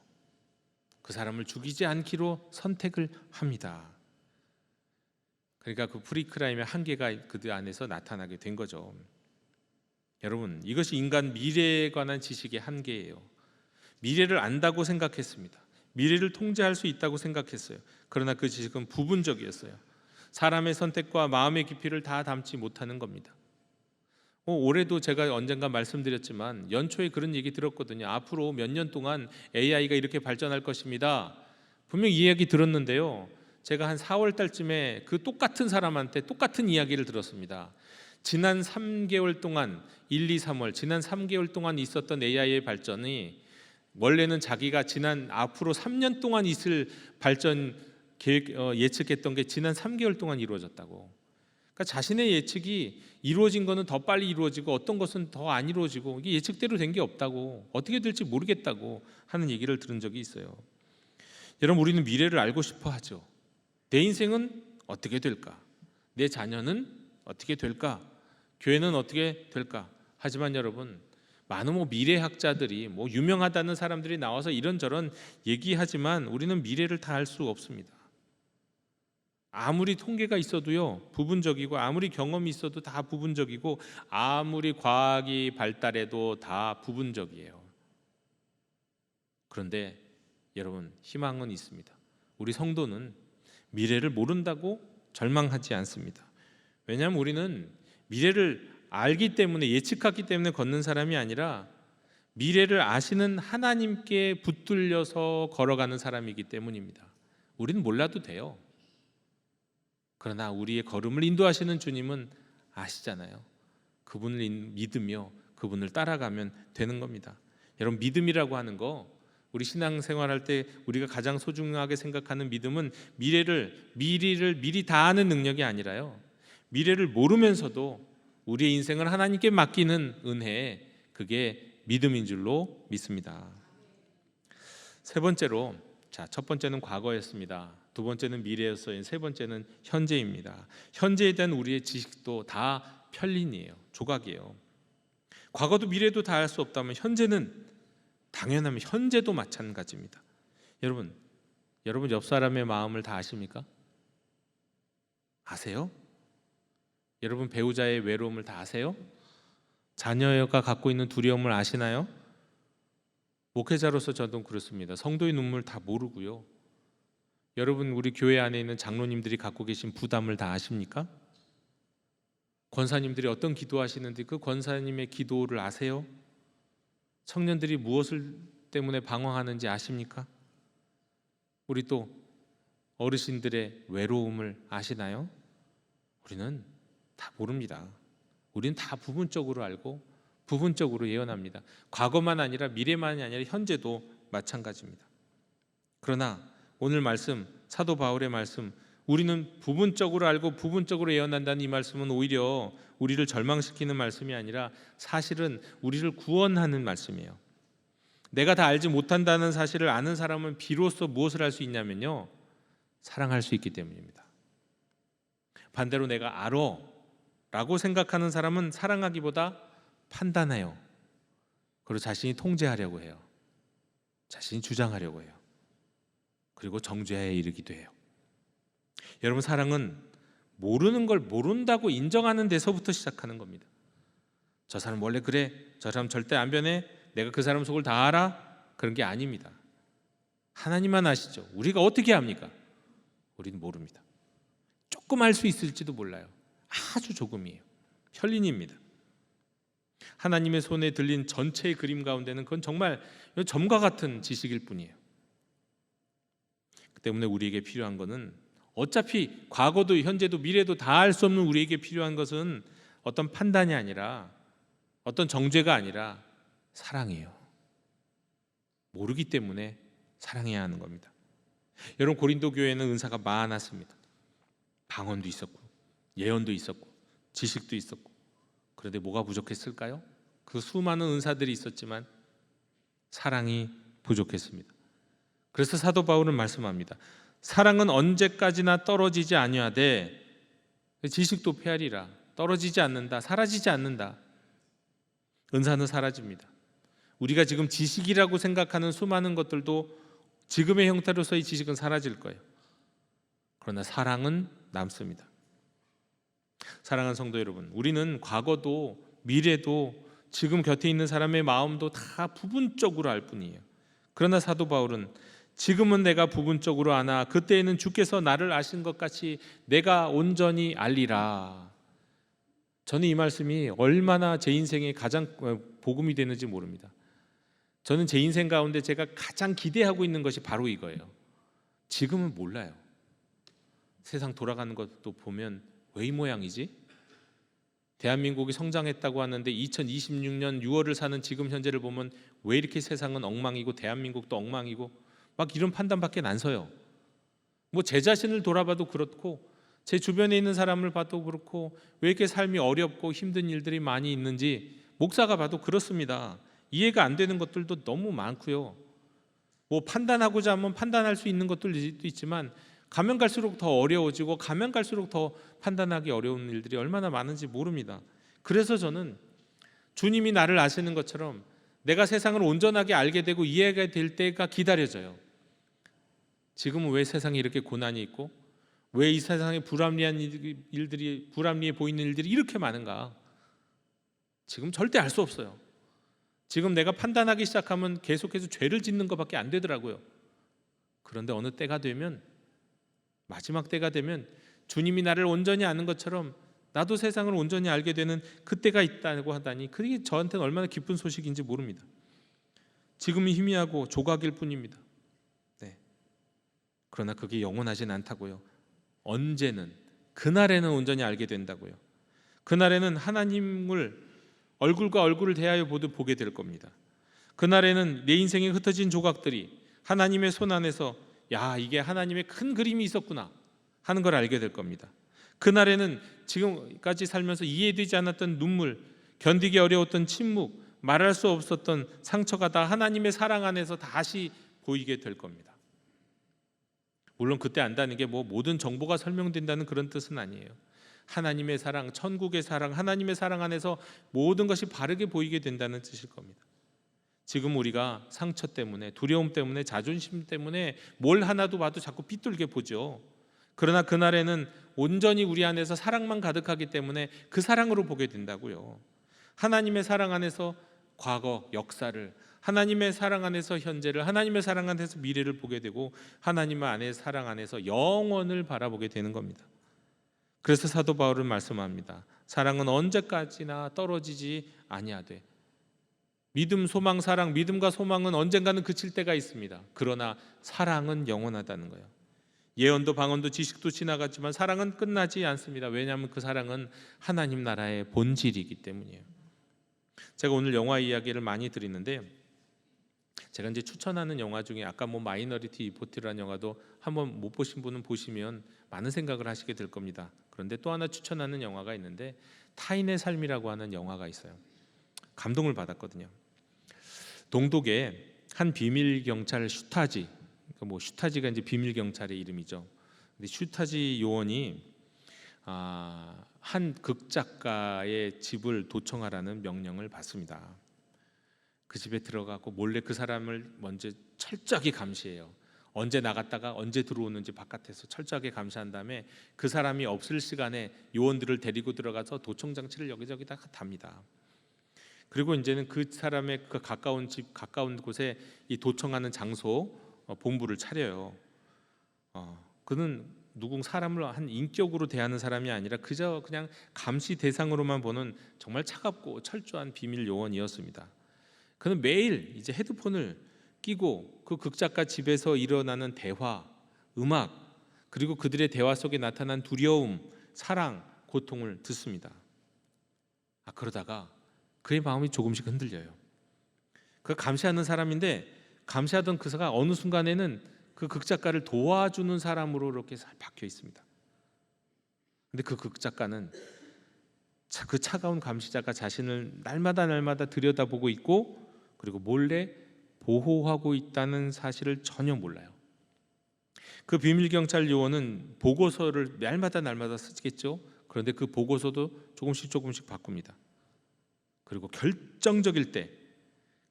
그 사람을 죽이지 않기로 선택을 합니다. 그러니까 그 프리크라임의 한계가 그들 안에서 나타나게 된 거죠. 여러분, 이것이 인간 미래에 관한 지식의 한계예요. 미래를 안다고 생각했습니다. 미래를 통제할 수 있다고 생각했어요. 그러나 그 지식은 부분적이었어요. 사람의 선택과 마음의 깊이를 다 담지 못하는 겁니다. 올해도 제가 언젠가 말씀드렸지만 연초에 그런 얘기 들었거든요. 앞으로 몇 년 동안 AI가 이렇게 발전할 것입니다. 분명히 이 이야기 들었는데요, 제가 한 4월 달쯤에 그 똑같은 사람한테 똑같은 이야기를 들었습니다. 지난 3개월 동안 1, 2, 3월 지난 3개월 동안 있었던 AI의 발전이 원래는 자기가 지난 앞으로 3년 동안 있을 발전 계획 예측했던 게 지난 3개월 동안 이루어졌다고. 그러니까 자신의 예측이 이루어진 거는 더 빨리 이루어지고 어떤 것은 더 안 이루어지고, 이게 예측대로 된 게 없다고, 어떻게 될지 모르겠다고 하는 얘기를 들은 적이 있어요. 여러분, 우리는 미래를 알고 싶어 하죠. 내 인생은 어떻게 될까? 내 자녀는 어떻게 될까? 교회는 어떻게 될까? 하지만 여러분, 많은 미래학자들이 유명하다는 사람들이 나와서 이런저런 얘기하지만 우리는 미래를 다 알 수 없습니다. 아무리 통계가 있어도요 부분적이고, 아무리 경험이 있어도 다 부분적이고, 아무리 과학이 발달해도 다 부분적이에요. 그런데 여러분, 희망은 있습니다. 우리 성도는 미래를 모른다고 절망하지 않습니다. 왜냐하면 우리는 미래를 알기 때문에, 예측하기 때문에 걷는 사람이 아니라 미래를 아시는 하나님께 붙들려서 걸어가는 사람이기 때문입니다. 우리는 몰라도 돼요. 그러나 우리의 걸음을 인도하시는 주님은 아시잖아요. 그분을 믿으며 그분을 따라가면 되는 겁니다. 여러분, 믿음이라고 하는 거, 우리 신앙생활할 때 우리가 가장 소중하게 생각하는 믿음은 미래를 미리 다 아는 능력이 아니라요, 미래를 모르면서도 우리의 인생을 하나님께 맡기는 은혜, 그게 믿음인 줄로 믿습니다. 세 번째로, 첫 번째는 과거였습니다. 두 번째는 미래였어요. 세 번째는 현재입니다. 현재에 대한 우리의 지식도 다 편린이에요. 조각이에요. 과거도 미래도 다 알 수 없다면 현재는 당연하면 현재도 마찬가지입니다. 여러분 옆 사람의 마음을 다 아십니까? 아세요? 여러분 배우자의 외로움을 다 아세요? 자녀가 갖고 있는 두려움을 아시나요? 목회자로서 저도 그렇습니다. 성도의 눈물 다 모르고요. 여러분, 우리 교회 안에 있는 장로님들이 갖고 계신 부담을 다 아십니까? 권사님들이 어떤 기도하시는데 그 권사님의 기도를 아세요? 청년들이 무엇을 때문에 방황하는지 아십니까? 우리 또 어르신들의 외로움을 아시나요? 우리는 다 모릅니다. 우리는 다 부분적으로 알고 부분적으로 예언합니다. 과거만 아니라 미래만이 아니라 현재도 마찬가지입니다. 그러나 오늘 말씀, 사도 바울의 말씀, 우리는 부분적으로 알고 부분적으로 예언한다는 이 말씀은 오히려 우리를 절망시키는 말씀이 아니라 사실은 우리를 구원하는 말씀이에요. 내가 다 알지 못한다는 사실을 아는 사람은 비로소 무엇을 할 수 있냐면요, 사랑할 수 있기 때문입니다. 반대로 내가 알아 라고 생각하는 사람은 사랑하기보다 판단해요. 그리고 자신이 통제하려고 해요. 자신이 주장하려고 해요. 그리고 정죄에 이르기도 해요. 여러분, 사랑은 모르는 걸 모른다고 인정하는 데서부터 시작하는 겁니다. 저 사람 원래 그래, 저 사람 절대 안 변해, 내가 그 사람 속을 다 알아, 그런 게 아닙니다. 하나님만 아시죠. 우리가 어떻게 합니까? 우리는 모릅니다. 조금 알 수 있을지도 몰라요. 아주 조금이에요. 혈린입니다. 하나님의 손에 들린 전체의 그림 가운데는 그건 정말 점과 같은 지식일 뿐이에요. 그 때문에 우리에게 필요한 것은, 어차피 과거도 현재도 미래도 다 알 수 없는 우리에게 필요한 것은 어떤 판단이 아니라, 어떤 정죄가 아니라 사랑이에요. 모르기 때문에 사랑해야 하는 겁니다. 여러분, 고린도 교회에는 은사가 많았습니다. 방언도 있었고 예언도 있었고 지식도 있었고. 그런데 뭐가 부족했을까요? 그 수많은 은사들이 있었지만 사랑이 부족했습니다. 그래서 사도 바울은 말씀합니다. 사랑은 언제까지나 떨어지지 아니하되 지식도 페하리라. 떨어지지 않는다, 사라지지 않는다. 은사는 사라집니다. 우리가 지금 지식이라고 생각하는 수많은 것들도 지금의 형태로서의 지식은 사라질 거예요. 그러나 사랑은 남습니다. 사랑하는 성도 여러분, 우리는 과거도 미래도 지금 곁에 있는 사람의 마음도 다 부분적으로 알 뿐이에요. 그러나 사도 바울은 지금은 내가 부분적으로 아나 그때에는 주께서 나를 아신 것 같이 내가 온전히 알리라. 저는 이 말씀이 얼마나 제 인생에 가장 복음이 되는지 모릅니다. 저는 제 인생 가운데 제가 가장 기대하고 있는 것이 바로 이거예요. 지금은 몰라요. 세상 돌아가는 것도 보면 왜 이 모양이지? 대한민국이 성장했다고 하는데 2026년 6월을 사는 지금 현재를 보면 왜 이렇게 세상은 엉망이고 대한민국도 엉망이고 막 이런 판단밖에 안 서요. 뭐 제 자신을 돌아봐도 그렇고 제 주변에 있는 사람을 봐도 그렇고 왜 이렇게 삶이 어렵고 힘든 일들이 많이 있는지 목사가 봐도 그렇습니다. 이해가 안 되는 것들도 너무 많고요. 뭐 판단하고자 하면 판단할 수 있는 것들도 있지만 가면 갈수록 더 어려워지고 가면 갈수록 더 판단하기 어려운 일들이 얼마나 많은지 모릅니다. 그래서 저는 주님이 나를 아시는 것처럼 내가 세상을 온전하게 알게 되고 이해가 될 때가 기다려져요. 지금은 왜 세상에 이렇게 고난이 있고 왜 이 세상에 불합리해 보이는 일들이 이렇게 많은가? 지금 절대 알 수 없어요. 지금 내가 판단하기 시작하면 계속해서 죄를 짓는 것밖에 안 되더라고요. 그런데 어느 때가 되면, 마지막 때가 되면 주님이 나를 온전히 아는 것처럼 나도 세상을 온전히 알게 되는 그때가 있다고 하다니, 그게 저한테는 얼마나 기쁜 소식인지 모릅니다. 지금은 희미하고 조각일 뿐입니다. 네. 그러나 그게 영원하진 않다고요. 언제는, 그날에는 온전히 알게 된다고요. 그날에는 하나님을 얼굴과 얼굴을 대하여 보게 될 겁니다. 그날에는 내 인생에 흩어진 조각들이 하나님의 손 안에서 야, 이게 하나님의 큰 그림이 있었구나 하는 걸 알게 될 겁니다. 그날에는 지금까지 살면서 이해되지 않았던 눈물, 견디기 어려웠던 침묵, 말할 수 없었던 상처가 다 하나님의 사랑 안에서 다시 보이게 될 겁니다. 물론 그때 안다는 게 뭐 모든 정보가 설명된다는 그런 뜻은 아니에요. 하나님의 사랑, 천국의 사랑, 하나님의 사랑 안에서 모든 것이 바르게 보이게 된다는 뜻일 겁니다. 지금 우리가 상처 때문에, 두려움 때문에, 자존심 때문에 뭘 하나도 봐도 자꾸 삐뚤게 보죠. 그러나 그날에는 온전히 우리 안에서 사랑만 가득하기 때문에 그 사랑으로 보게 된다고요. 하나님의 사랑 안에서 과거, 역사를, 하나님의 사랑 안에서 현재를, 하나님의 사랑 안에서 미래를 보게 되고 하나님의 안에 사랑 안에서 영원을 바라보게 되는 겁니다. 그래서 사도 바울은 말씀합니다. 사랑은 언제까지나 떨어지지 아니하되. 믿음, 소망, 사랑, 믿음과 소망은 언젠가는 그칠 때가 있습니다. 그러나 사랑은 영원하다는 거예요. 예언도 방언도 지식도 지나갔지만 사랑은 끝나지 않습니다. 왜냐하면 그 사랑은 하나님 나라의 본질이기 때문이에요. 제가 오늘 영화 이야기를 많이 드리는데, 제가 이제 추천하는 영화 중에 아까 마이너리티 리포트라는 영화도 한번 못 보신 분은 보시면 많은 생각을 하시게 될 겁니다. 그런데 또 하나 추천하는 영화가 있는데, 타인의 삶이라고 하는 영화가 있어요. 감동을 받았거든요. 동독에 한 비밀 경찰 슈타지, 슈타지가 이제 비밀 경찰의 이름이죠. 근데 슈타지 요원이 한 극작가의 집을 도청하라는 명령을 받습니다. 그 집에 들어가고 몰래 그 사람을 먼저 철저하게 감시해요. 언제 나갔다가 언제 들어오는지 바깥에서 철저하게 감시한 다음에 그 사람이 없을 시간에 요원들을 데리고 들어가서 도청 장치를 여기저기다 답니다. 그리고 이제는 그 사람의 그 가까운 집, 가까운 곳에 이 도청하는 장소 본부를 차려요. 그는 사람을 한 인격으로 대하는 사람이 아니라 그저 그냥 감시 대상으로만 보는 정말 차갑고 철저한 비밀 요원이었습니다. 그는 매일 이제 헤드폰을 끼고 그 극작가 집에서 일어나는 대화, 음악, 그리고 그들의 대화 속에 나타난 두려움, 사랑, 고통을 듣습니다. 그러다가 그의 마음이 조금씩 흔들려요. 그 감시하는 사람인데, 감시하던 그가 어느 순간에는 그 극작가를 도와주는 사람으로 이렇게 박혀 있습니다. 근데 그 극작가는 그 차가운 감시자가 자신을 날마다 들여다보고 있고, 그리고 몰래 보호하고 있다는 사실을 전혀 몰라요. 그 비밀 경찰 요원은 보고서를 날마다 쓰겠죠. 그런데 그 보고서도 조금씩 바꿉니다. 그리고 결정적일 때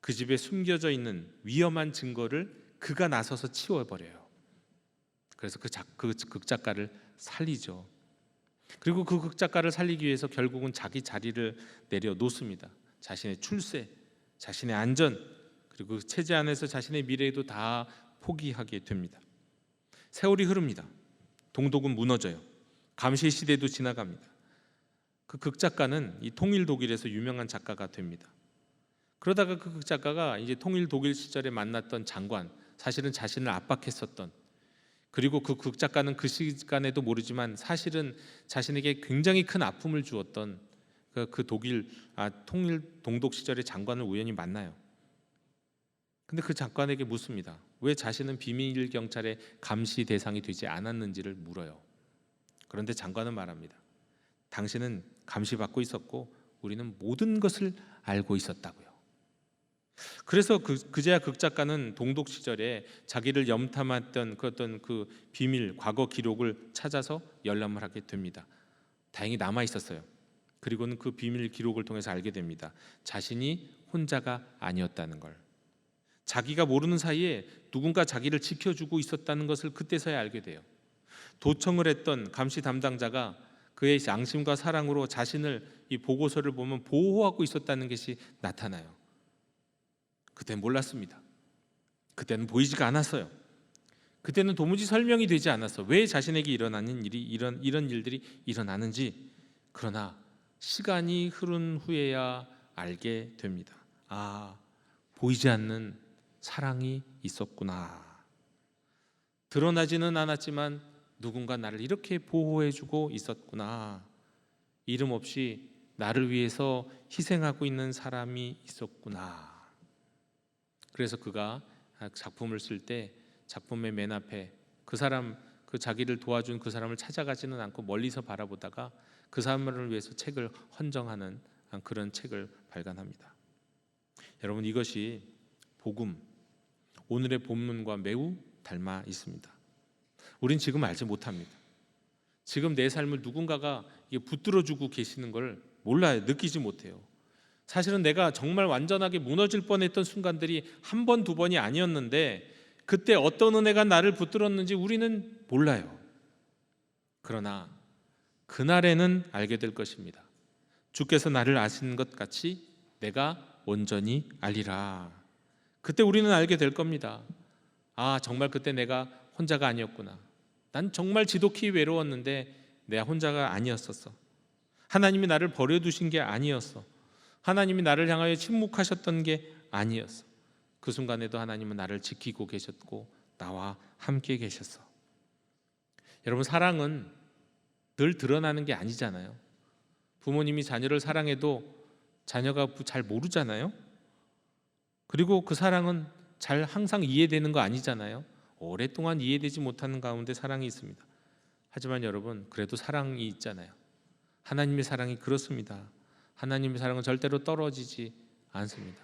그 집에 숨겨져 있는 위험한 증거를 그가 나서서 치워버려요. 그래서 그 극작가를 살리죠. 그리고 그 극작가를 살리기 위해서 결국은 자기 자리를 내려놓습니다. 자신의 출세, 자신의 안전, 그리고 그 체제 안에서 자신의 미래도 다 포기하게 됩니다. 세월이 흐릅니다. 동독은 무너져요. 감시 시대도 지나갑니다. 그 극작가는 이 통일 독일에서 유명한 작가가 됩니다. 그러다가 그 극작가가 이제 통일 독일 시절에 만났던 장관, 사실은 자신을 압박했었던, 그리고 그 극작가는 그 시간에도 모르지만 사실은 자신에게 굉장히 큰 아픔을 주었던 그 독일 통일 동독 시절의 장관을 우연히 만나요. 근데 그 장관에게 묻습니다. 왜 자신은 비밀 경찰의 감시 대상이 되지 않았는지를 물어요. 그런데 장관은 말합니다. 당신은 감시받고 있었고 우리는 모든 것을 알고 있었다고요. 그래서 그제야 극작가는 동독 시절에 자기를 염탐했던 그 비밀 과거 기록을 찾아서 열람을 하게 됩니다. 다행히 남아 있었어요. 그리고는 그 비밀 기록을 통해서 알게 됩니다. 자신이 혼자가 아니었다는 걸. 자기가 모르는 사이에 누군가 자기를 지켜주고 있었다는 것을 그때서야 알게 돼요. 도청을 했던 감시 담당자가 그의 양심과 사랑으로 자신을 이 보고서를 보면 보호하고 있었다는 것이 나타나요. 그때는 몰랐습니다. 그때는 보이지가 않았어요. 그때는 도무지 설명이 되지 않았어. 왜 자신에게 일어나는 일이 이런 일들이 일어나는지. 그러나 시간이 흐른 후에야 알게 됩니다. 보이지 않는 사랑이 있었구나. 드러나지는 않았지만 누군가 나를 이렇게 보호해주고 있었구나. 이름 없이 나를 위해서 희생하고 있는 사람이 있었구나. 그래서 그가 작품을 쓸 때 작품의 맨 앞에 그 사람, 그 자기를 도와준 그 사람을 찾아가지는 않고 멀리서 바라보다가 그 사람을 위해서 책을 헌정하는 그런 책을 발간합니다. 여러분, 이것이 복음, 오늘의 본문과 매우 닮아 있습니다. 우린 지금 알지 못합니다. 지금 내 삶을 누군가가 붙들어주고 계시는 걸 몰라요. 느끼지 못해요. 사실은 내가 정말 완전하게 무너질 뻔했던 순간들이 한 번, 두 번이 아니었는데 그때 어떤 은혜가 나를 붙들었는지 우리는 몰라요. 그러나 그날에는 알게 될 것입니다. 주께서 나를 아시는 것 같이 내가 온전히 알리라. 그때 우리는 알게 될 겁니다. 정말 그때 내가 혼자가 아니었구나. 난 정말 지독히 외로웠는데 내가 혼자가 아니었었어. 하나님이 나를 버려두신 게 아니었어. 하나님이 나를 향하여 침묵하셨던 게 아니었어. 그 순간에도 하나님은 나를 지키고 계셨고 나와 함께 계셨어. 여러분, 사랑은 늘 드러나는 게 아니잖아요. 부모님이 자녀를 사랑해도 자녀가 잘 모르잖아요. 그리고 그 사랑은 잘 항상 이해되는 거 아니잖아요. 오랫동안 이해되지 못하는 가운데 사랑이 있습니다. 하지만 여러분, 그래도 사랑이 있잖아요. 하나님의 사랑이 그렇습니다. 하나님의 사랑은 절대로 떨어지지 않습니다.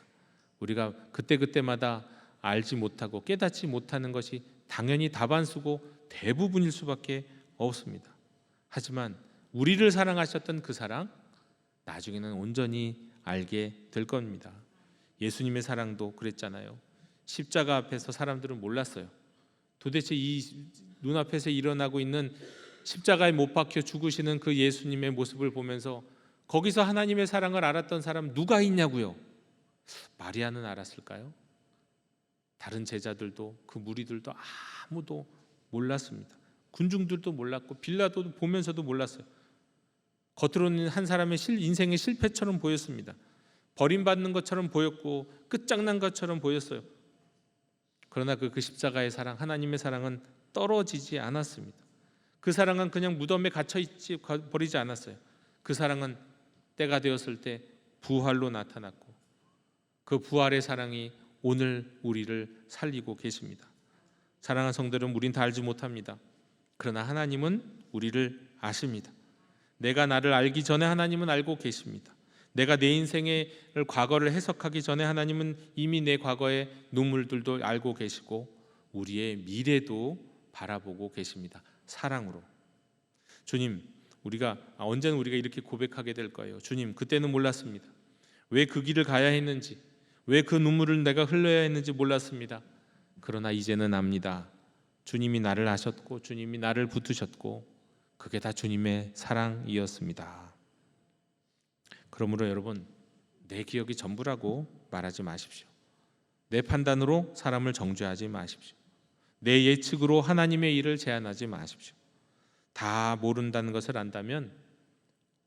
우리가 그때그때마다 알지 못하고 깨닫지 못하는 것이 당연히 다반수고 대부분일 수밖에 없습니다. 하지만 우리를 사랑하셨던 그 사랑, 나중에는 온전히 알게 될 겁니다. 예수님의 사랑도 그랬잖아요. 십자가 앞에서 사람들은 몰랐어요. 도대체 이 눈앞에서 일어나고 있는 십자가에 못 박혀 죽으시는 그 예수님의 모습을 보면서 거기서 하나님의 사랑을 알았던 사람 누가 있냐고요? 마리아는 알았을까요? 다른 제자들도, 그 무리들도 아무도 몰랐습니다. 군중들도 몰랐고 빌라도 보면서도 몰랐어요. 겉으로는 한 사람의 인생의 실패처럼 보였습니다. 버림받는 것처럼 보였고 끝장난 것처럼 보였어요. 그러나 그 십자가의 사랑, 하나님의 사랑은 떨어지지 않았습니다. 그 사랑은 그냥 무덤에 갇혀있지 버리지 않았어요. 그 사랑은 때가 되었을 때 부활로 나타났고 그 부활의 사랑이 오늘 우리를 살리고 계십니다. 사랑하는 성도들은 우린 다 알지 못합니다. 그러나 하나님은 우리를 아십니다. 내가 나를 알기 전에 하나님은 알고 계십니다. 내가 내 인생의 과거를 해석하기 전에 하나님은 이미 내 과거의 눈물들도 알고 계시고 우리의 미래도 바라보고 계십니다. 사랑으로. 주님, 언제는 우리가 이렇게 고백하게 될 거예요. 주님, 그때는 몰랐습니다. 왜 그 길을 가야 했는지, 왜 그 눈물을 내가 흘려야 했는지 몰랐습니다. 그러나 이제는 압니다. 주님이 나를 아셨고 주님이 나를 붙드셨고 그게 다 주님의 사랑이었습니다. 그러므로 여러분, 내 기억이 전부라고 말하지 마십시오. 내 판단으로 사람을 정죄하지 마십시오. 내 예측으로 하나님의 일을 제안하지 마십시오. 다 모른다는 것을 안다면,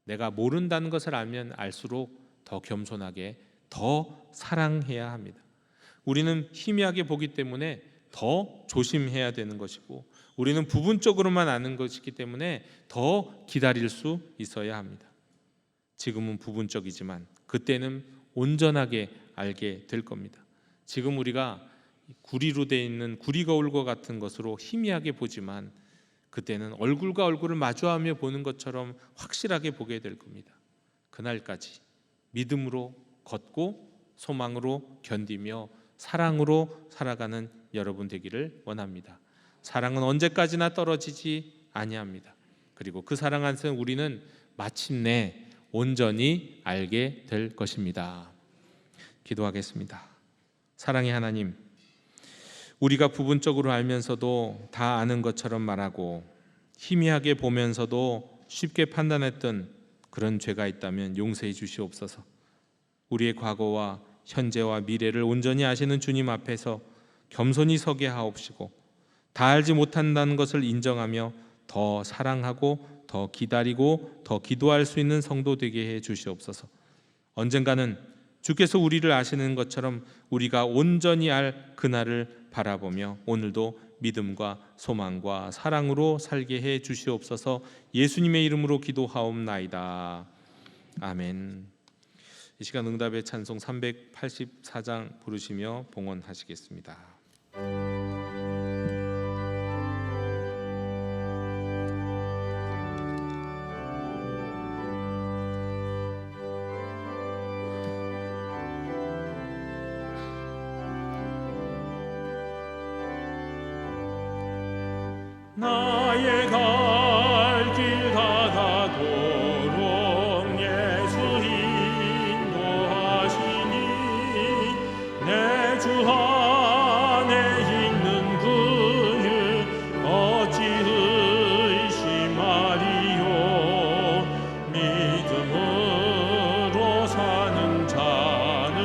내가 모른다는 것을 알면 알수록 더 겸손하게 더 사랑해야 합니다. 우리는 희미하게 보기 때문에 더 조심해야 되는 것이고 우리는 부분적으로만 아는 것이기 때문에 더 기다릴 수 있어야 합니다. 지금은 부분적이지만 그때는 온전하게 알게 될 겁니다. 지금 우리가 구리로 되어 있는 구리거울과 같은 것으로 희미하게 보지만 그때는 얼굴과 얼굴을 마주하며 보는 것처럼 확실하게 보게 될 겁니다. 그날까지 믿음으로 걷고 소망으로 견디며 사랑으로 살아가는 여러분 되기를 원합니다. 사랑은 언제까지나 떨어지지 아니합니다. 그리고 그 사랑 안에서 우리는 마침내 온전히 알게 될 것입니다. 기도하겠습니다. 사랑의 하나님, 우리가 부분적으로 알면서도 다 아는 것처럼 말하고 희미하게 보면서도 쉽게 판단했던 그런 죄가 있다면 용서해 주시옵소서. 우리의 과거와 현재와 미래를 온전히 아시는 주님 앞에서 겸손히 서게 하옵시고 다 알지 못한다는 것을 인정하며 더 사랑하고 더 기다리고 더 기도할 수 있는 성도 되게 해 주시옵소서. 언젠가는 주께서 우리를 아시는 것처럼 우리가 온전히 알 그날을 바라보며 오늘도 믿음과 소망과 사랑으로 살게 해 주시옵소서. 예수님의 이름으로 기도하옵나이다. 아멘. 이 시간 응답의 찬송 384장 부르시며 봉헌하시겠습니다. 나의 갈 길 다가도록 예수 인도하시니 내 주 안에 있는 그를 어찌 의심하리요. 믿음으로 사는 자는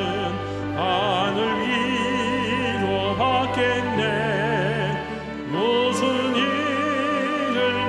하늘 위로 받겠네. 무슨 일을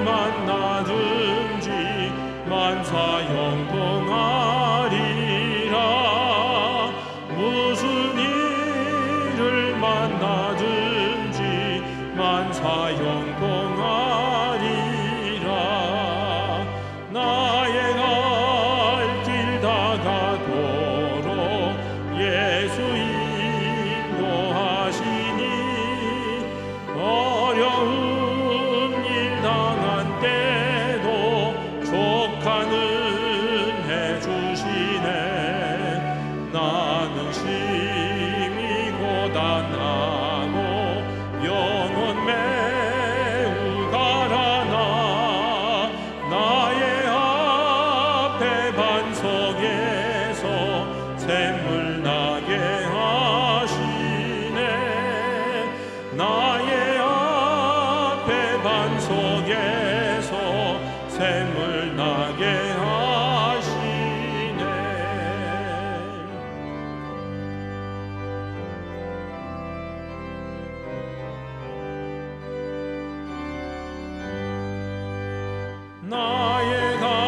속에서 샘물 나게 하시네. 나의 앞에 반 속에서 샘물 나게 하시네. 나의 갈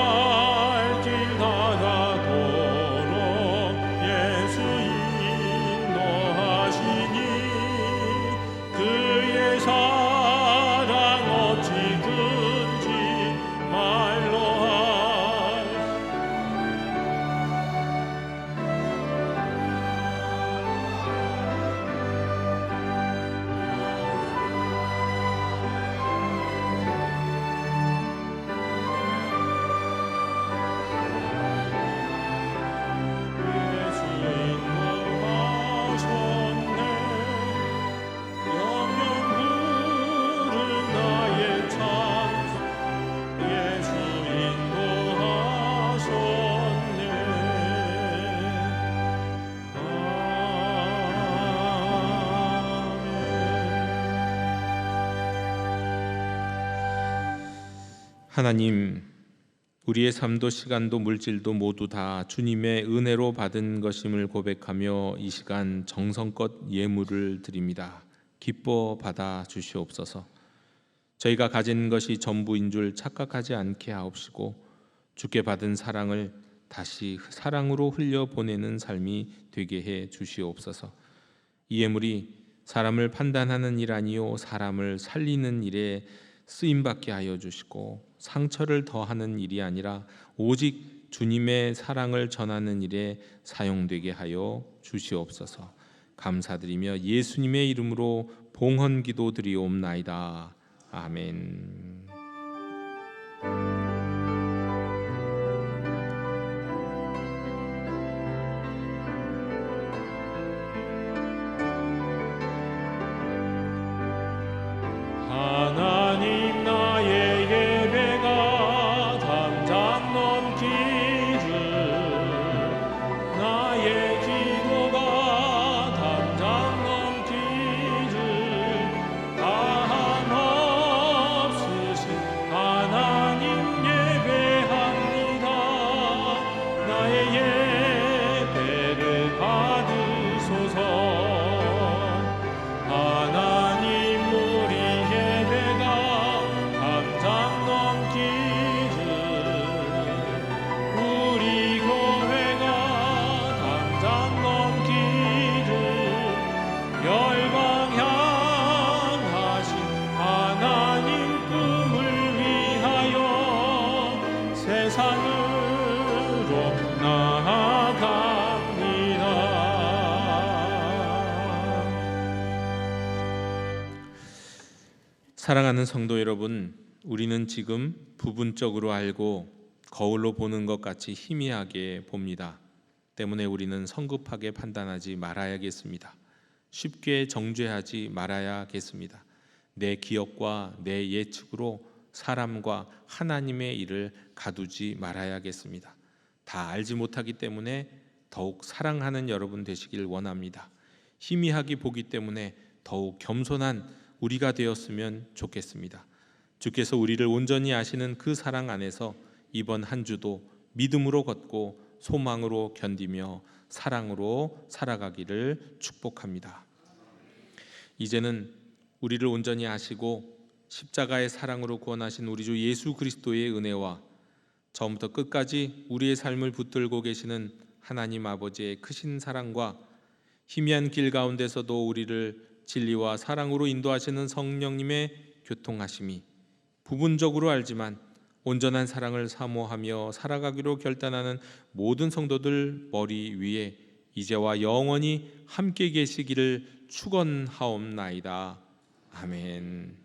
길 다가도록 예수 인도하시니 그의 사랑 어찌 큰지 말로 할 예수 인도하셨네. 영영 부른 나의 찬송 예수 인도하셨네. 하나님, 우리의 삶도 시간도 물질도 모두 다 주님의 은혜로 받은 것임을 고백하며 이 시간 정성껏 예물을 드립니다. 기뻐 받아 주시옵소서. 저희가 가진 것이 전부인 줄 착각하지 않게 하옵시고 주께 받은 사랑을 다시 사랑으로 흘려보내는 삶이 되게 해 주시옵소서. 이 예물이 사람을 판단하는 일 아니요 사람을 살리는 일에 쓰임받게 하여 주시고 상처를 더하는 일이 아니라 오직 주님의 사랑을 전하는 일에 사용되게 하여 주시옵소서. 감사드리며 예수님의 이름으로 봉헌 기도 드리옵나이다. 아멘. 하나님 나의 예배가 담장 넘기를 나의 기도가 담장 넘기를 다함 없으신 하나님 예배합니다. 나의 예배를 받으소서. 하나님 우리 예배가 담장 넘기를 우리 교회가 담장 넘기를 열방 향하신 하나님 꿈을 위하여 세상으로 나아갑니다. 사랑하는 성도 여러분, 우리는 지금 부분적으로 알고 거울로 보는 것 같이 희미하게 봅니다. 때문에 우리는 성급하게 판단하지 말아야겠습니다. 쉽게 정죄하지 말아야겠습니다. 내 기억과 내 예측으로 사람과 하나님의 일을 가두지 말아야겠습니다. 다 알지 못하기 때문에 더욱 사랑하는 여러분 되시길 원합니다. 희미하게 보기 때문에 더욱 겸손한 우리가 되었으면 좋겠습니다. 주께서 우리를 온전히 아시는 그 사랑 안에서 이번 한 주도 믿음으로 걷고 소망으로 견디며 사랑으로 살아가기를 축복합니다. 이제는 우리를 온전히 아시고 십자가의 사랑으로 구원하신 우리 주 예수 그리스도의 은혜와 처음부터 끝까지 우리의 삶을 붙들고 계시는 하나님 아버지의 크신 사랑과 희미한 길 가운데서도 우리를 진리와 사랑으로 인도하시는 성령님의 교통하심이 부분적으로 알지만 온전한 사랑을 사모하며 살아가기로 결단하는 모든 성도들 머리 위에 이제와 영원히 함께 계시기를 축원하옵나이다. 아멘.